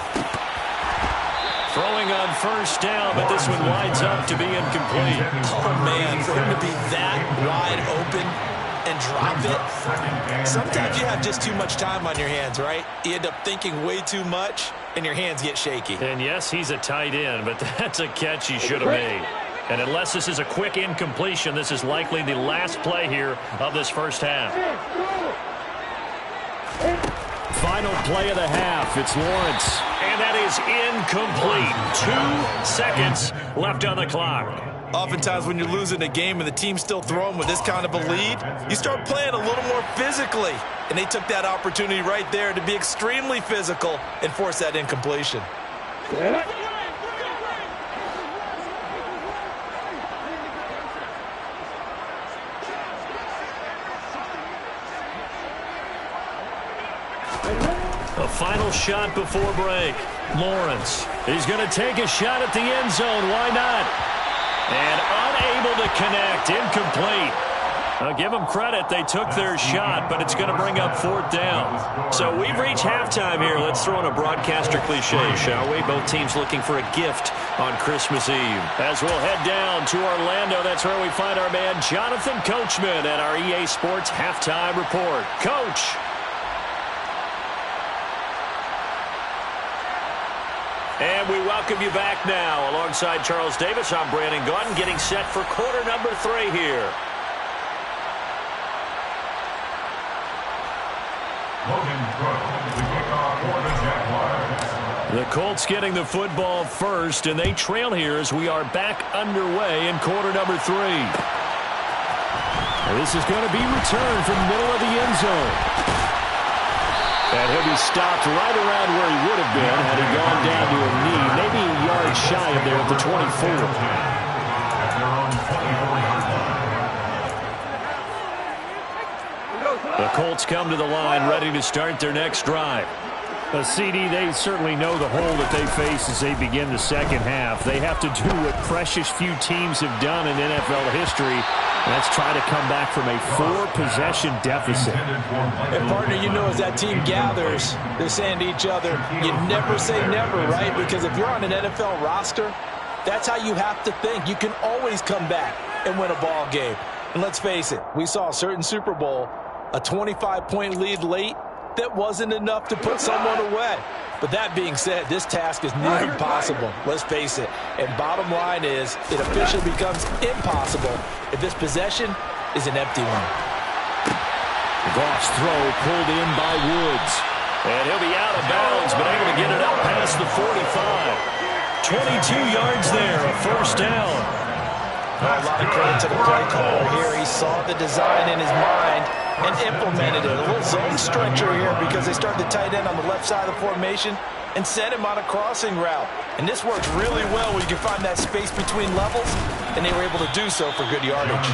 [SPEAKER 1] Throwing on first down, but this one winds up to be incomplete.
[SPEAKER 2] Oh, man, for him to be that wide open and drop it. Sometimes you have just too much time on your hands, right? You end up thinking way too much, and your hands get shaky.
[SPEAKER 1] And yes, he's a tight end, but that's a catch he should have made. And unless this is a quick incompletion, this is likely the last play here of this first half.
[SPEAKER 5] Final play of the half. It's Lawrence.
[SPEAKER 1] And that is incomplete. 2 seconds left on the clock.
[SPEAKER 2] Oftentimes when you're losing a game and the team's still throwing with this kind of a lead, you start playing a little more physically. And they took that opportunity right there to be extremely physical and force that incompletion.
[SPEAKER 1] A final shot before break. Lawrence. He's going to take a shot at the end zone. Why not? And unable to connect. Incomplete. I'll give them credit. They took their shot, but it's going to bring up 4th down. So we've reached halftime here. Let's throw in a broadcaster cliche, shall we? Both teams looking for a gift on Christmas Eve. As we'll head down to Orlando, that's where we find our man Jonathan Coachman at our EA Sports Halftime Report. Coach. And we welcome you back now. Alongside Charles Davis, I'm Brandon Gunn, getting set for quarter number 3 here. The Colts getting the football first, and they trail here as we are back underway in quarter number 3. And this is going to be returned from the middle of the end zone. And he'll be stopped right around where he would have been had he gone down to a knee, maybe a yard shy of there at the 24. The Colts come to the line ready to start their next drive.
[SPEAKER 5] CD, they certainly know the hole that they face as they begin the second half. They have to do what precious few teams have done in NFL history. That's try to come back from a 4-possession deficit.
[SPEAKER 3] And, partner, you know as that team gathers, they're saying to each other, you never say never, right? Because if you're on an NFL roster, that's how you have to think. You can always come back and win a ball game. And let's face it, we saw a certain Super Bowl, a 25-point lead late, that wasn't enough to put someone away. But that being said, this task is near impossible. Let's face it. And bottom line is, it officially becomes impossible if this possession is an empty one.
[SPEAKER 5] Goff's throw pulled in by Woods.
[SPEAKER 1] And he'll be out of bounds, but able to get it up past the 45. 22 yards there, a first down.
[SPEAKER 3] A lot of credit to the play caller here. He saw the design in his mind and implemented it. A little zone stretcher here because they started the tight end on the left side of the formation and sent him on a crossing route. And this works really well when you can find that space between levels, and they were able to do so for good yardage.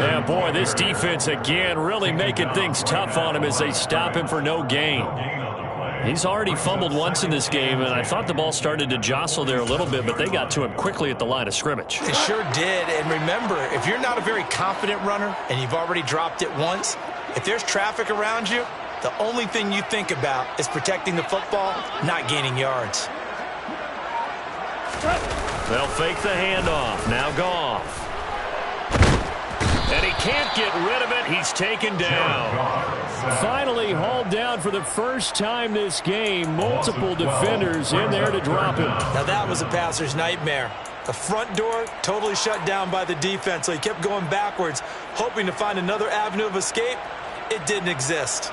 [SPEAKER 1] Yeah, boy, this defense again really making things tough on him as they stop him for no gain. He's already fumbled once in this game, and I thought the ball started to jostle there a little bit, but they got to him quickly at the line of scrimmage.
[SPEAKER 2] It sure did, and remember, if you're not a very confident runner and you've already dropped it once, if there's traffic around you, the only thing you think about is protecting the football, not gaining yards.
[SPEAKER 1] They'll fake the handoff. Now Goff. And he can't get rid of it. He's taken down.
[SPEAKER 5] Finally hauled down for the first time this game. Multiple defenders in there to drop him.
[SPEAKER 2] Now that was a passer's nightmare. The front door totally shut down by the defense, so he kept going backwards, hoping to find another avenue of escape. It didn't exist.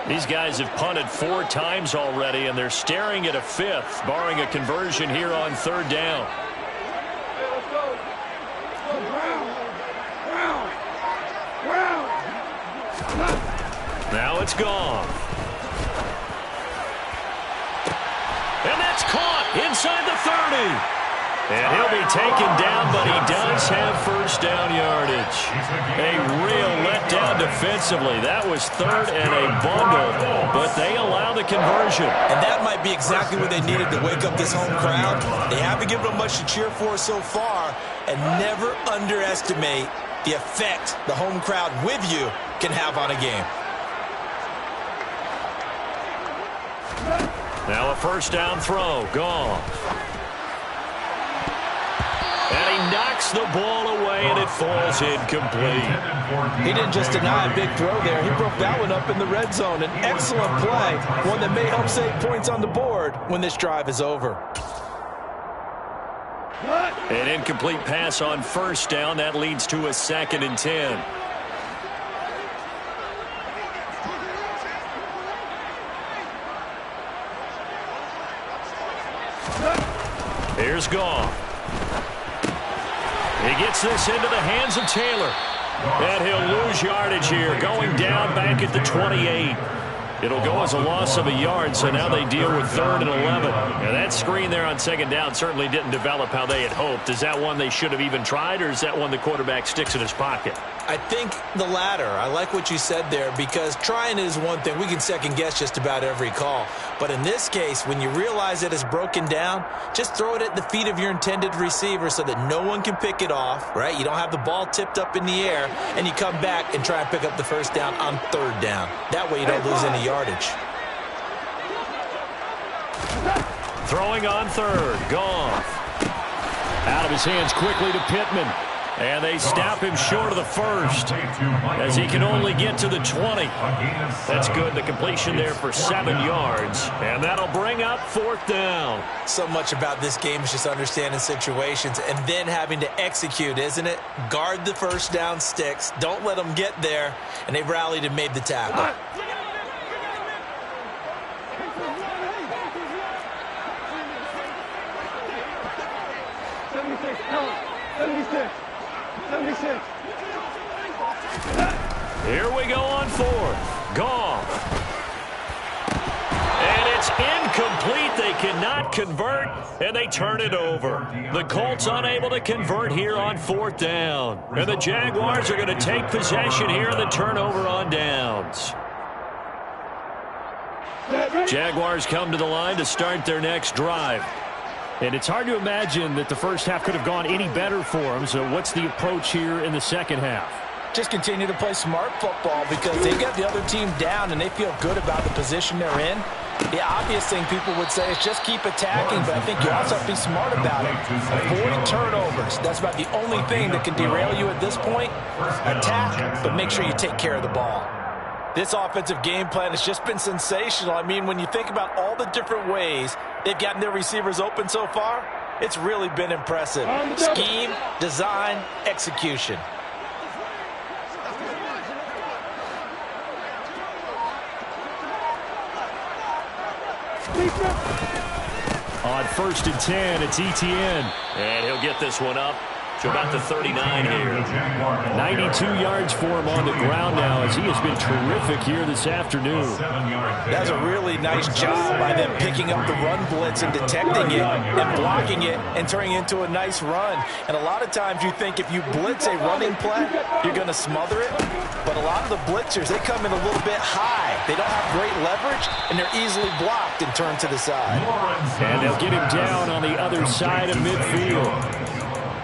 [SPEAKER 1] These guys have punted 4 times already, and they're staring at a 5th, barring a conversion here on 3rd down. Now it's gone. And that's caught inside the 30. And he'll be taken down, but he does have first down yardage. A real letdown defensively. That was 3rd and a bundle, but they allow the conversion.
[SPEAKER 2] And that might be exactly what they needed to wake up this home crowd. They haven't given them much to cheer for so far, and never underestimate the effect the home crowd with you can have on a game.
[SPEAKER 1] Now a first down throw, gone. And he knocks the ball away, and it falls incomplete.
[SPEAKER 3] He didn't just deny a big throw there. He broke that one up in the red zone. An excellent play, one that may help save points on the board when this drive is over.
[SPEAKER 1] An incomplete pass on first down. That leads to a 2nd and 10. Here's Goff. He gets this into the hands of Taylor. And he'll lose yardage here, going down back at the 28. It'll go as a loss of a yard, so now they deal with 3rd and 11. And that screen there on 2nd down certainly didn't develop how they had hoped. Is that one they should have even tried, or is that one the quarterback sticks in his pocket?
[SPEAKER 2] I think the latter. I like what you said there, because trying is one thing. We can second-guess just about every call. But in this case, when you realize that it's broken down, just throw it at the feet of your intended receiver so that no one can pick it off, right? You don't have the ball tipped up in the air, and you come back and try and pick up the first down on 3rd down. That way you don't lose any yardage.
[SPEAKER 1] Throwing on 3rd, Goff. Out of his hands quickly to Pittman. And they stop him short of the 1st as he can only get to the 20. That's good. The completion there for 7 yards. And that'll bring up 4th down.
[SPEAKER 2] So much about this game is just understanding situations and then having to execute, isn't it? Guard the first down sticks. Don't let them get there. And they rallied and made the tackle.
[SPEAKER 6] 76.
[SPEAKER 1] Here we go on 4th. Goff. And it's incomplete. They cannot convert, and they turn it over. The Colts unable to convert here on 4th down. And the Jaguars are going to take possession here in the turnover on downs. Jaguars come to the line to start their next drive.
[SPEAKER 5] And it's hard to imagine that the first half could have gone any better for them. So what's the approach here in the second half?
[SPEAKER 3] Just continue to play smart football because they got the other team down and they feel good about the position they're in. The obvious thing people would say is just keep attacking, but I think you also have to be smart about it. Avoid turnovers. That's about the only thing that can derail you at this point. Attack, but make sure you take care of the ball. This offensive game plan has just been sensational. I mean, when you think about all the different ways they've gotten their receivers open so far, it's really been impressive. Scheme, design, execution.
[SPEAKER 5] On 1st and 10, it's Etienne.
[SPEAKER 1] And he'll get this one up to about the 39 here.
[SPEAKER 5] 92 yards for him on the ground now as he has been terrific here this afternoon.
[SPEAKER 3] That's a really nice job by them picking up the run blitz and detecting it and blocking it and turning it into a nice run. And a lot of times you think if you blitz a running play, you're going to smother it. But a lot of the blitzers, they come in a little bit high. They don't have great leverage, and they're easily blocked and turned to the side.
[SPEAKER 5] And they'll get him down on the other side of midfield.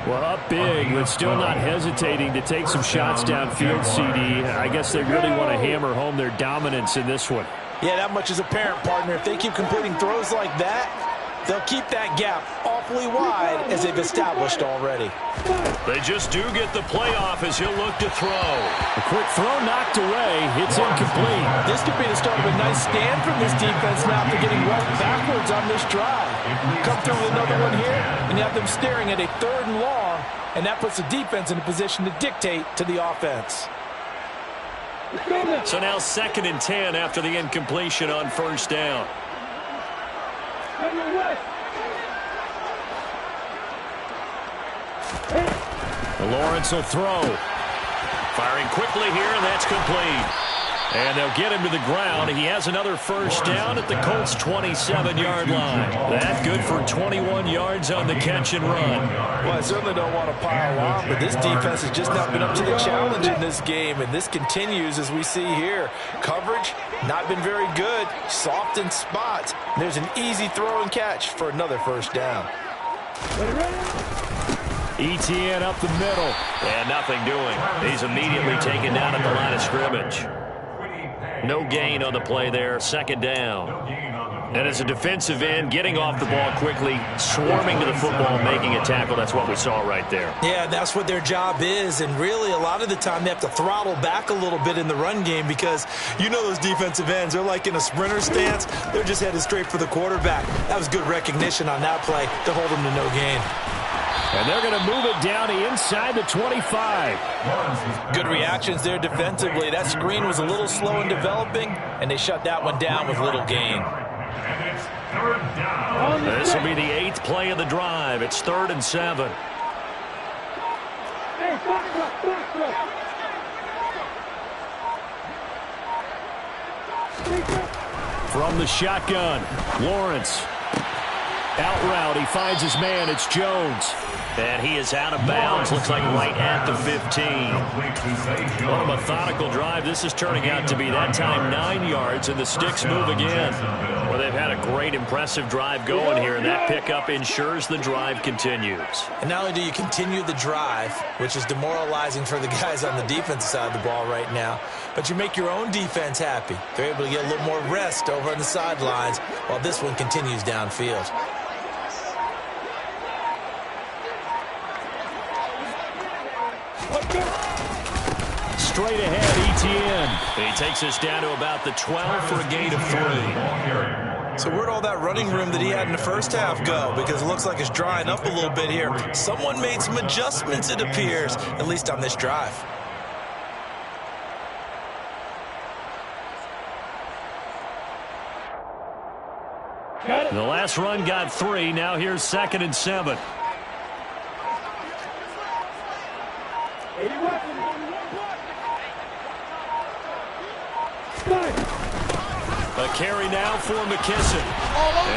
[SPEAKER 5] Well, up big, but still not hesitating to take some shots downfield, CD. I guess they really want to hammer home their dominance in this one.
[SPEAKER 3] Yeah, that much is apparent, partner. If they keep completing throws like that, they'll keep that gap awfully wide as they've established already.
[SPEAKER 1] They just do get the playoff as he'll look to throw.
[SPEAKER 5] A quick throw knocked away. It's incomplete.
[SPEAKER 3] This could be the start of a nice stand from this defense now after getting well backwards on this drive. Come through with another one here, and you have them staring at a 3rd and long, and that puts the defense in a position to dictate to the offense.
[SPEAKER 1] So now 2nd and 10 after the incompletion on 1st down.
[SPEAKER 5] Lawrence will throw.
[SPEAKER 1] Firing quickly here, and that's complete. And they'll get him to the ground. He has another 1st down at the Colts' 27-yard line. That's good for 21 yards on the catch and run.
[SPEAKER 3] Well, I certainly don't want to pile on, but this defense has just not been up to the challenge in this game, and this continues as we see here. Coverage, not been very good, soft in spots. There's an easy throw and catch for another 1st down.
[SPEAKER 5] ETN up the middle.
[SPEAKER 1] And nothing doing. He's immediately taken down at the line of scrimmage. No gain on the play there, 2nd down. And as a defensive end, getting off the ball quickly, swarming to the football, making a tackle, that's what we saw right there.
[SPEAKER 2] Yeah, that's what their job is, and really a lot of the time they have to throttle back a little bit in the run game because you know those defensive ends, they're like in a sprinter stance. They're just headed straight for the quarterback. That was good recognition on that play to hold them to no gain.
[SPEAKER 5] And they're going to move it down inside the 25.
[SPEAKER 3] Good reactions there defensively. That screen was a little slow in developing, and they shut that one down with little gain.
[SPEAKER 1] This will be the 8th play of the drive. It's 3rd and 7.
[SPEAKER 5] From the shotgun, Lawrence. Out route, he finds his man. It's Jones.
[SPEAKER 1] And he is out of bounds. Looks like right at the 15. What a methodical drive this is turning out to be. That time 9 yards, and the sticks move again. Well, they've had a great, impressive drive going here, and that pickup ensures the drive continues.
[SPEAKER 2] And not only do you continue the drive, which is demoralizing for the guys on the defensive side of the ball right now, but you make your own defense happy. They're able to get a little more rest over on the sidelines while this one continues downfield.
[SPEAKER 5] Straight ahead, ETN.
[SPEAKER 1] He takes us down to about the 12 for a gain of 3.
[SPEAKER 2] So where'd all that running room that he had in the first half go? Because it looks like it's drying up a little bit here. Someone made some adjustments, it appears, at least on this drive.
[SPEAKER 1] The last run got 3. Now here's 2nd and 7. A carry now for McKisson.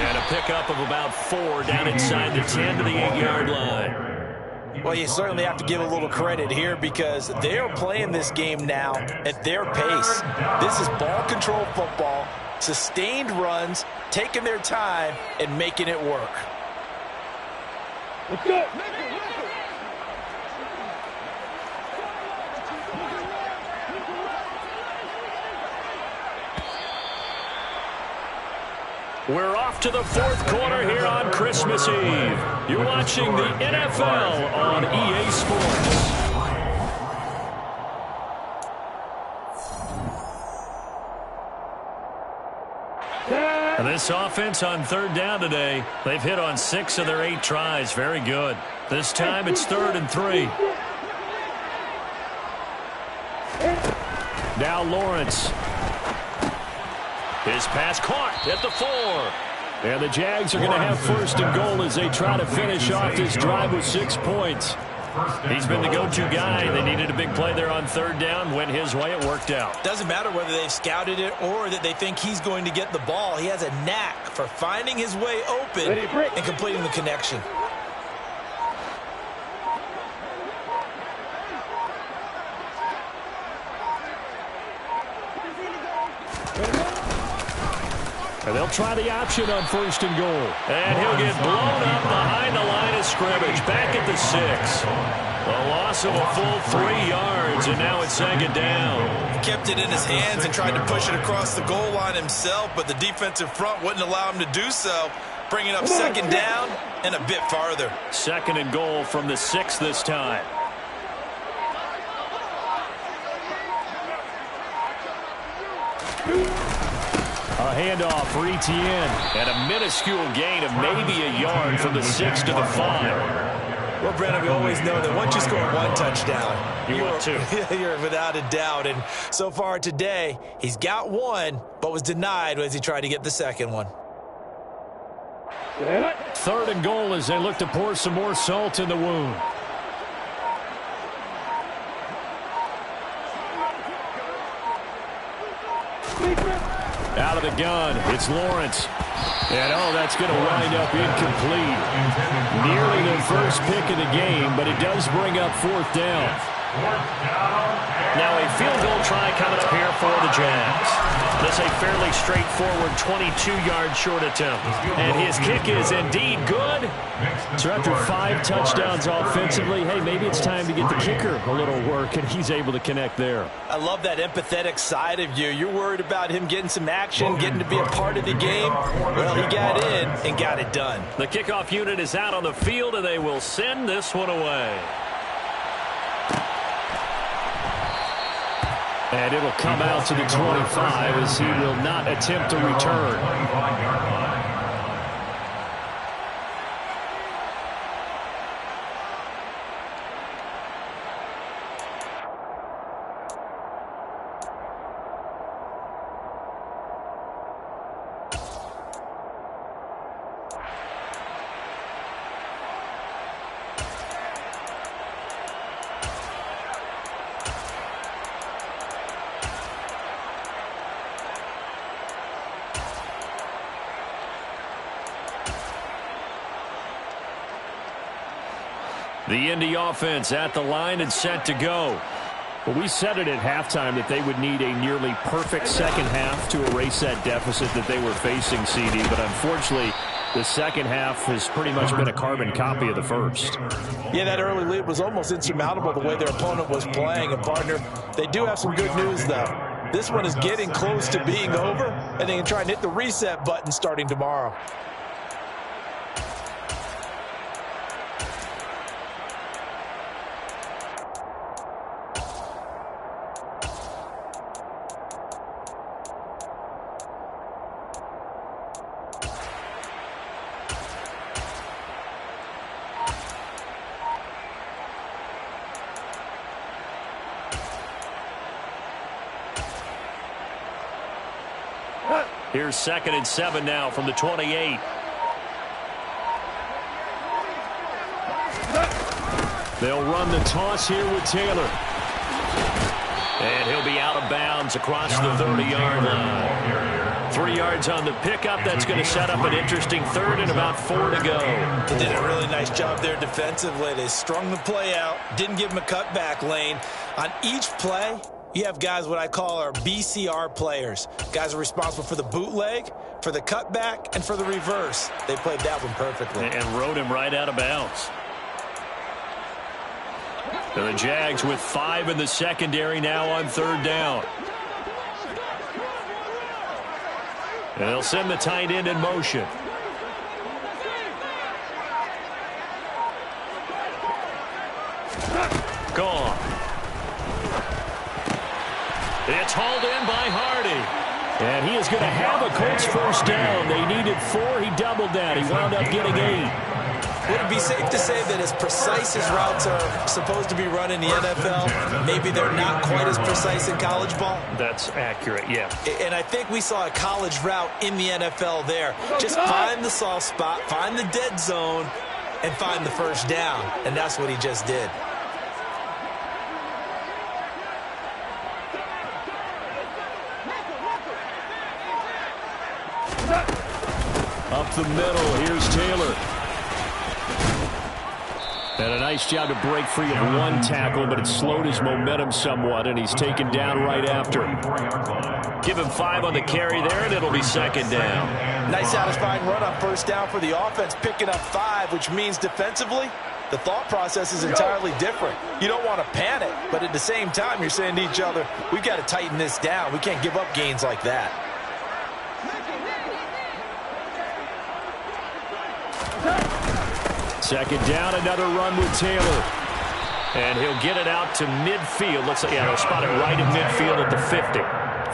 [SPEAKER 1] And a pickup of about 4 down inside the 10 to the 8-yard line.
[SPEAKER 3] Well, you certainly have to give a little credit here because they are playing this game now at their pace. This is ball control football, sustained runs, taking their time, and making it work.
[SPEAKER 6] Let's go.
[SPEAKER 1] We're off to the 4th quarter here on Christmas Eve. You're watching the NFL on EA Sports. This offense on 3rd down today, they've hit on 6 of their 8 tries. Very good. This time it's 3rd and 3.
[SPEAKER 5] Now Lawrence.
[SPEAKER 1] His pass caught at the 4.
[SPEAKER 5] And the Jags are going to have 1st and goal as they try to finish off this drive with 6 points.
[SPEAKER 1] He's been the go-to guy. They needed a big play there on 3rd down. Went his way. It worked out.
[SPEAKER 2] Doesn't matter whether they've scouted it or that they think he's going to get the ball. He has a knack for finding his way open and completing the connection.
[SPEAKER 5] And they'll try the option on 1st and goal.
[SPEAKER 1] And he'll get blown up behind the line of scrimmage, back at the 6. A loss of a full 3 yards, and now it's 2nd down.
[SPEAKER 2] He kept it in his hands and tried to push it across the goal line himself, but the defensive front wouldn't allow him to do so, bringing up 2nd down and a bit farther.
[SPEAKER 1] 2nd and goal from the 6 this time.
[SPEAKER 5] A handoff for Etienne.
[SPEAKER 1] And a minuscule gain of maybe a yard from the 6 to the 5.
[SPEAKER 2] Well, Brennan, we always know that once you score 1 touchdown,
[SPEAKER 1] you're
[SPEAKER 2] without a doubt. And so far today, he's got 1, but was denied as he tried to get the 2nd one.
[SPEAKER 5] 3rd and goal as they look to pour some more salt in the wound. Out of the gun, it's Lawrence. And, oh, that's going to wind up incomplete. Nearly the first pick of the game, but it does bring up 4th down.
[SPEAKER 1] Now a field goal try coming up here for the Jags. This is a fairly straightforward 22-yard short attempt. And his kick is indeed good.
[SPEAKER 5] So after 5 touchdowns offensively, hey, maybe it's time to get the kicker a little work, and he's able to connect there.
[SPEAKER 3] I love that empathetic side of you. You're worried about him getting some action, getting to be a part of the game. Well, he got in and got it done.
[SPEAKER 1] The kickoff unit is out on the field, and they will send this one away.
[SPEAKER 5] And it'll come out to the 25 as he will not attempt to return.
[SPEAKER 1] The Indy offense at the line and set to go.
[SPEAKER 5] Well, we said it at halftime that they would need a nearly perfect second half to erase that deficit that they were facing, CD. But unfortunately, the second half has pretty much been a carbon copy of the first.
[SPEAKER 3] Yeah, that early lead was almost insurmountable the way their opponent was playing. And, partner, they do have some good news, though. This one is getting close to being over, and they can try and hit the reset button starting tomorrow.
[SPEAKER 1] Here's 2nd and 7 now from the 28.
[SPEAKER 5] They'll run the toss here with Taylor.
[SPEAKER 1] And he'll be out of bounds across the 30-yard line. 3 yards on the pickup. That's going to set up an interesting 3rd and about 4 to go.
[SPEAKER 2] They did a really nice job there defensively. They strung the play out, didn't give him a cutback lane. On each play, you have guys what I call our BCR players. Guys are responsible for the bootleg, for the cutback, and for the reverse. They played that one perfectly.
[SPEAKER 1] And rode him right out of bounds. And the Jags with 5 in the secondary now on 3rd down. And they'll send the tight end in motion. Gone. It's hauled in by Hardy.
[SPEAKER 5] And he is going to have a Colts first down. They needed 4. He doubled that. He wound up getting 8.
[SPEAKER 2] Would it be safe to say that as precise as routes are supposed to be run in the NFL, maybe they're not quite as precise in college ball?
[SPEAKER 1] That's accurate, yeah.
[SPEAKER 2] And I think we saw a college route in the NFL there. Just find the soft spot, find the dead zone, and find the first down. And that's what he just did.
[SPEAKER 5] Up the middle, here's Taylor. And a nice job to break free of one tackle, but it slowed his momentum somewhat, and he's taken down right after.
[SPEAKER 1] Give him 5 on the carry there, and it'll be second down.
[SPEAKER 3] Nice satisfying run on first down for the offense, picking up 5, which means defensively, the thought process is entirely different. You don't want to panic, but at the same time, you're saying to each other, we've got to tighten this down. We can't give up gains like that.
[SPEAKER 5] Second down, another run with Taylor.
[SPEAKER 1] And he'll get it out to midfield. Let's say, they'll spot it right at midfield at the 50.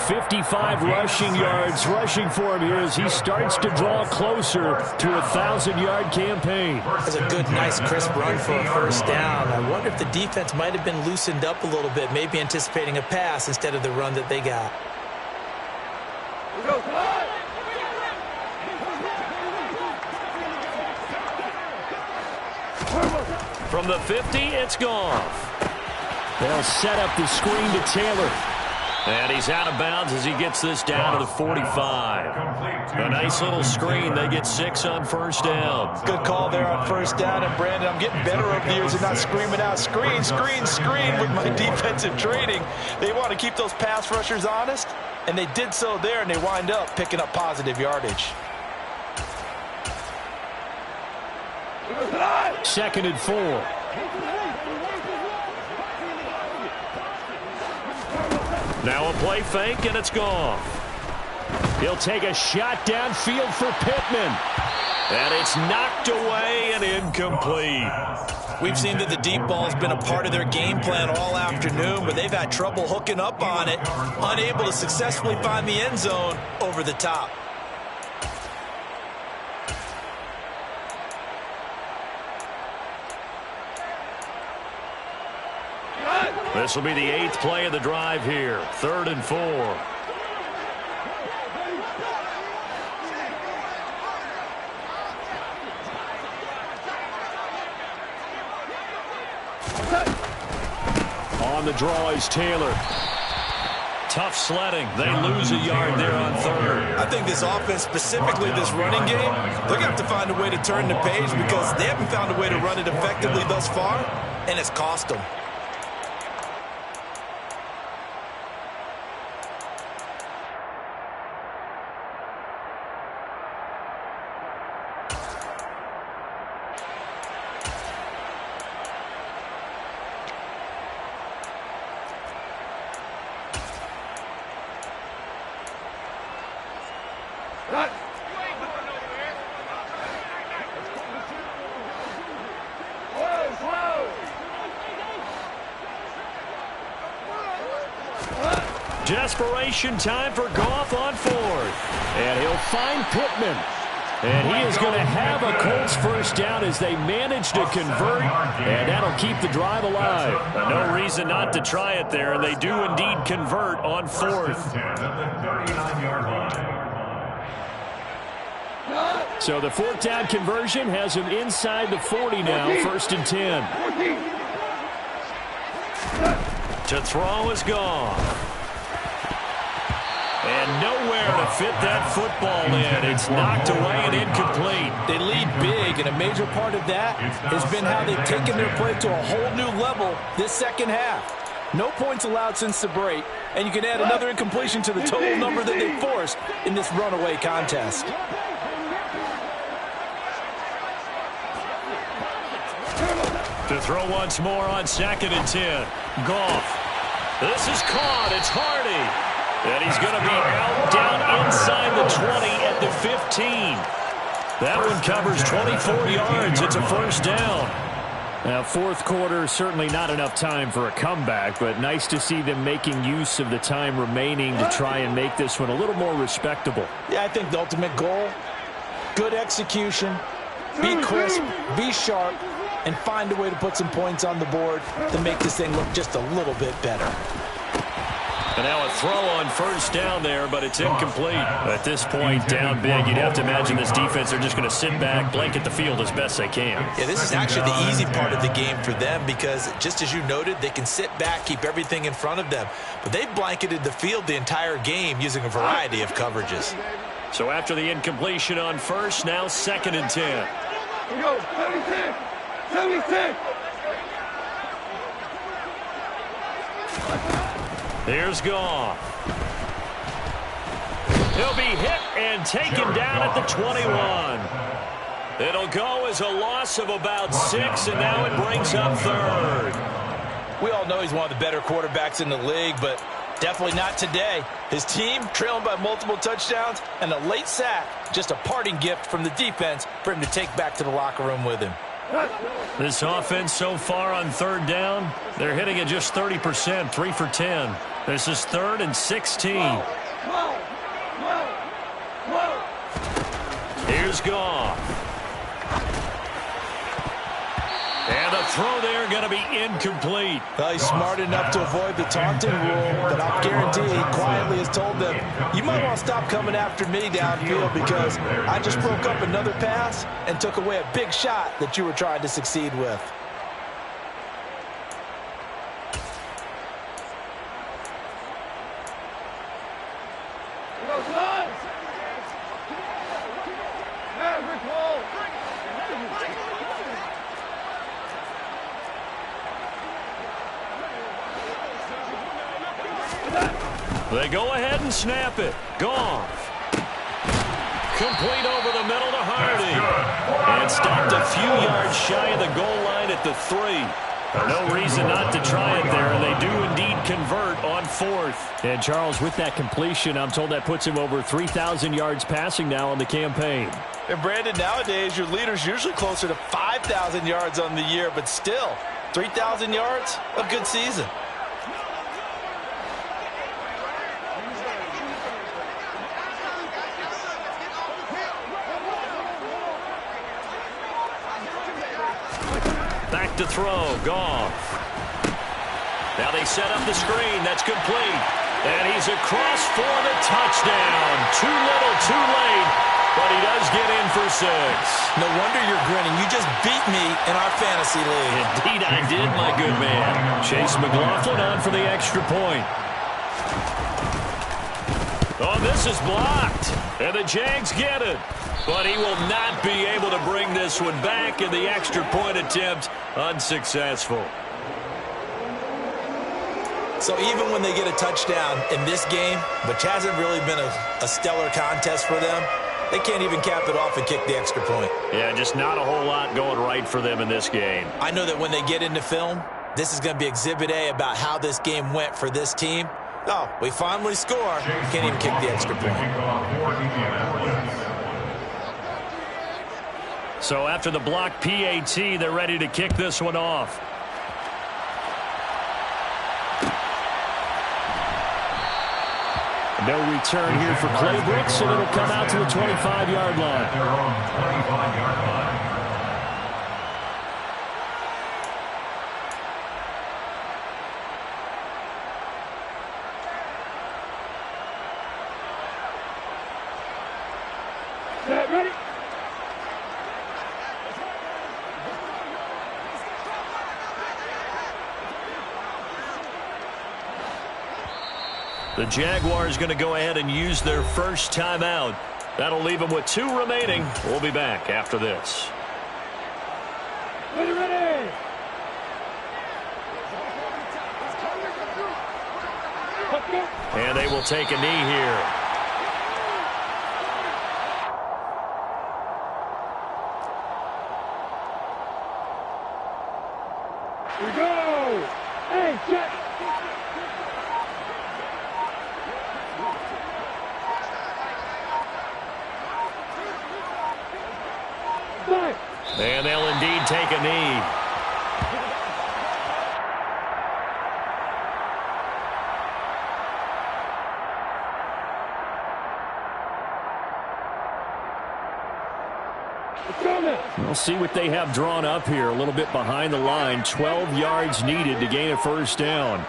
[SPEAKER 5] 55 rushing yards rushing for him here as he starts to draw closer to a 1,000-yard campaign.
[SPEAKER 2] That's a good, nice, crisp run for a first down. I wonder if the defense might have been loosened up a little bit, maybe anticipating a pass instead of the run that they got.
[SPEAKER 1] From the 50, it's gone.
[SPEAKER 5] They'll set up the screen to Taylor.
[SPEAKER 1] And he's out of bounds as he gets this down to the 45. A nice little screen. They get 6 on first down.
[SPEAKER 3] Good call there on first down. And, Brandon, I'm getting better over the years and not screaming out, screen, screen, screen with my defensive training. They want to keep those pass rushers honest, and they did so there, and they wind up picking up positive yardage.
[SPEAKER 5] Second and 4.
[SPEAKER 1] Now a play fake, and it's gone.
[SPEAKER 5] He'll take a shot downfield for Pittman.
[SPEAKER 1] And it's knocked away and incomplete.
[SPEAKER 2] We've seen that the deep ball has been a part of their game plan all afternoon, but they've had trouble hooking up on it, unable to successfully find the end zone over the top.
[SPEAKER 1] This will be the 8th play of the drive here. 3rd and 4.
[SPEAKER 5] On the draw is Taylor.
[SPEAKER 1] Tough sledding. They lose a yard there on 3rd.
[SPEAKER 2] I think this offense, specifically this running game, they're going to have to find a way to turn the page because they haven't found a way to run it effectively thus far, and it's cost them.
[SPEAKER 1] Desperation time for Goff on 4th.
[SPEAKER 5] And he'll find Pittman. And he is going to have a Colts first down as they manage to convert, and that'll keep the drive alive.
[SPEAKER 1] No reason not to try it there, and they do indeed convert on 4th.
[SPEAKER 5] So the 4th down conversion has him inside the 40 now, 1st and 10.
[SPEAKER 1] To throw is gone. And nowhere to fit that football in. It's knocked away and incomplete.
[SPEAKER 3] They lead big, and a major part of that has been how they've taken their play to a whole new level this second half. No points allowed since the break, and you can add another incompletion to the total number that they forced in this runaway contest.
[SPEAKER 1] To throw once more on 2nd and 10. Goff. This is caught. It's Hardy. And he's going to be out down inside the 20 at the 15. That one covers 24 yards. It's a first down.
[SPEAKER 5] Now, 4th quarter, certainly not enough time for a comeback, but nice to see them making use of the time remaining to try and make this one a little more respectable.
[SPEAKER 3] Yeah, I think the ultimate goal, good execution, be crisp, be sharp, and find a way to put some points on the board to make this thing look just a little bit better.
[SPEAKER 1] And now a throw on first down there, but it's incomplete. At this point, down big, you'd have to imagine this defense are just going to sit back, blanket the field as best they can.
[SPEAKER 2] Yeah, this is actually the easy part of the game for them because, just as you noted, they can sit back, keep everything in front of them. But they've blanketed the field the entire game using a variety of coverages.
[SPEAKER 1] So after the incompletion on first, now 2nd and 10.
[SPEAKER 6] We go, 76, 76.
[SPEAKER 1] Here's Goff. He'll be hit and taken down at the 21. It'll go as a loss of about 6, and now it brings up third.
[SPEAKER 3] We all know he's one of the better quarterbacks in the league, but definitely not today. His team trailing by multiple touchdowns, and a late sack, just a parting gift from the defense for him to take back to the locker room with him.
[SPEAKER 1] This offense so far on third down, they're hitting at just 30%, 3 for 10. This is 3rd and 16. Here's Goff. And the throw there going to be incomplete.
[SPEAKER 3] Well, he's smart enough to avoid the taunting rule, but I guarantee he quietly has told them, you might want to stop coming after me downfield because I just broke up another pass and took away a big shot that you were trying to succeed with.
[SPEAKER 1] They go ahead and snap it. Goff. Complete over the middle to Hardy. And stopped a few yards shy of the goal line at the 3. No reason not to try it there, and they do indeed convert on 4th.
[SPEAKER 5] And Charles, with that completion, I'm told that puts him over 3,000 yards passing now on the campaign.
[SPEAKER 3] And Brandon, nowadays your leader's usually closer to 5,000 yards on the year, but still, 3,000 yards, a good season.
[SPEAKER 1] Back to throw, Goff. Now they set up the screen. That's complete. And he's across for the touchdown. Too little, too late. But he does get in for 6.
[SPEAKER 2] No wonder you're grinning. You just beat me in our fantasy league.
[SPEAKER 1] Indeed I did, my good man. Chase McLaughlin on for the extra point. Oh, this is blocked. And the Jags get it. But he will not be able to bring this one back, and the extra point attempt unsuccessful.
[SPEAKER 2] So even when they get a touchdown in this game, which hasn't really been a stellar contest for them, they can't even cap it off and kick the extra point.
[SPEAKER 1] Yeah, just not a whole lot going right for them in this game.
[SPEAKER 2] I know that when they get into film, this is going to be Exhibit A about how this game went for this team. Oh, we finally score. Can't even kick the extra point.
[SPEAKER 1] So after the block PAT, they're ready to kick this one off. No return here for Clay Brooks, and it'll come out to the 25-yard line.
[SPEAKER 6] Ready?
[SPEAKER 1] The Jaguars going to go ahead and use their first timeout. That'll leave them with 2 remaining. We'll be back after this.
[SPEAKER 6] Ready.
[SPEAKER 1] And they will take a knee here.
[SPEAKER 6] We go. Hey, check.
[SPEAKER 1] And they'll indeed take a knee.
[SPEAKER 5] We'll see what they have drawn up here. A little bit behind the line. 12 yards needed to gain a first down.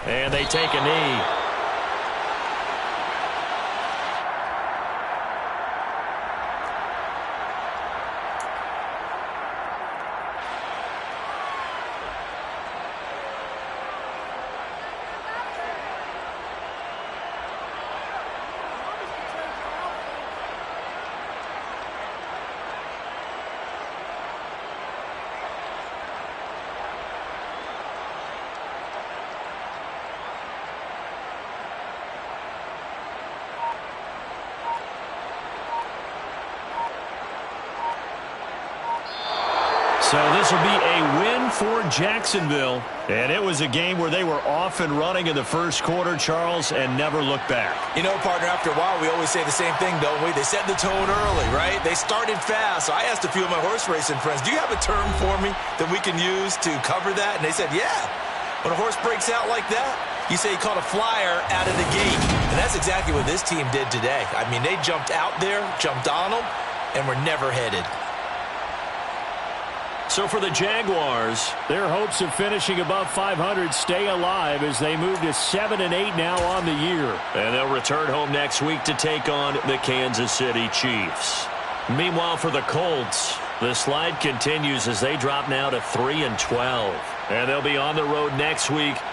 [SPEAKER 5] And they take a knee.
[SPEAKER 1] So this will be a win for Jacksonville. And it was a game where they were off and running in the first quarter, Charles, and never looked back.
[SPEAKER 2] You know, partner, after a while, we always say the same thing, don't we? They set the tone early, right? They started fast. So I asked a few of my horse racing friends, do you have a term for me that we can use to cover that? And they said, yeah. When a horse breaks out like that, you say he caught a flyer out of the gate. And that's exactly what this team did today. I mean, they jumped out there, jumped on them, and were never headed.
[SPEAKER 1] So for the Jaguars,
[SPEAKER 5] their hopes of finishing above 500 stay alive as they move to 7-8 now on the year.
[SPEAKER 1] And they'll return home next week to take on the Kansas City Chiefs. Meanwhile, for the Colts, the slide continues as they drop now to 3-12. And they'll be on the road next week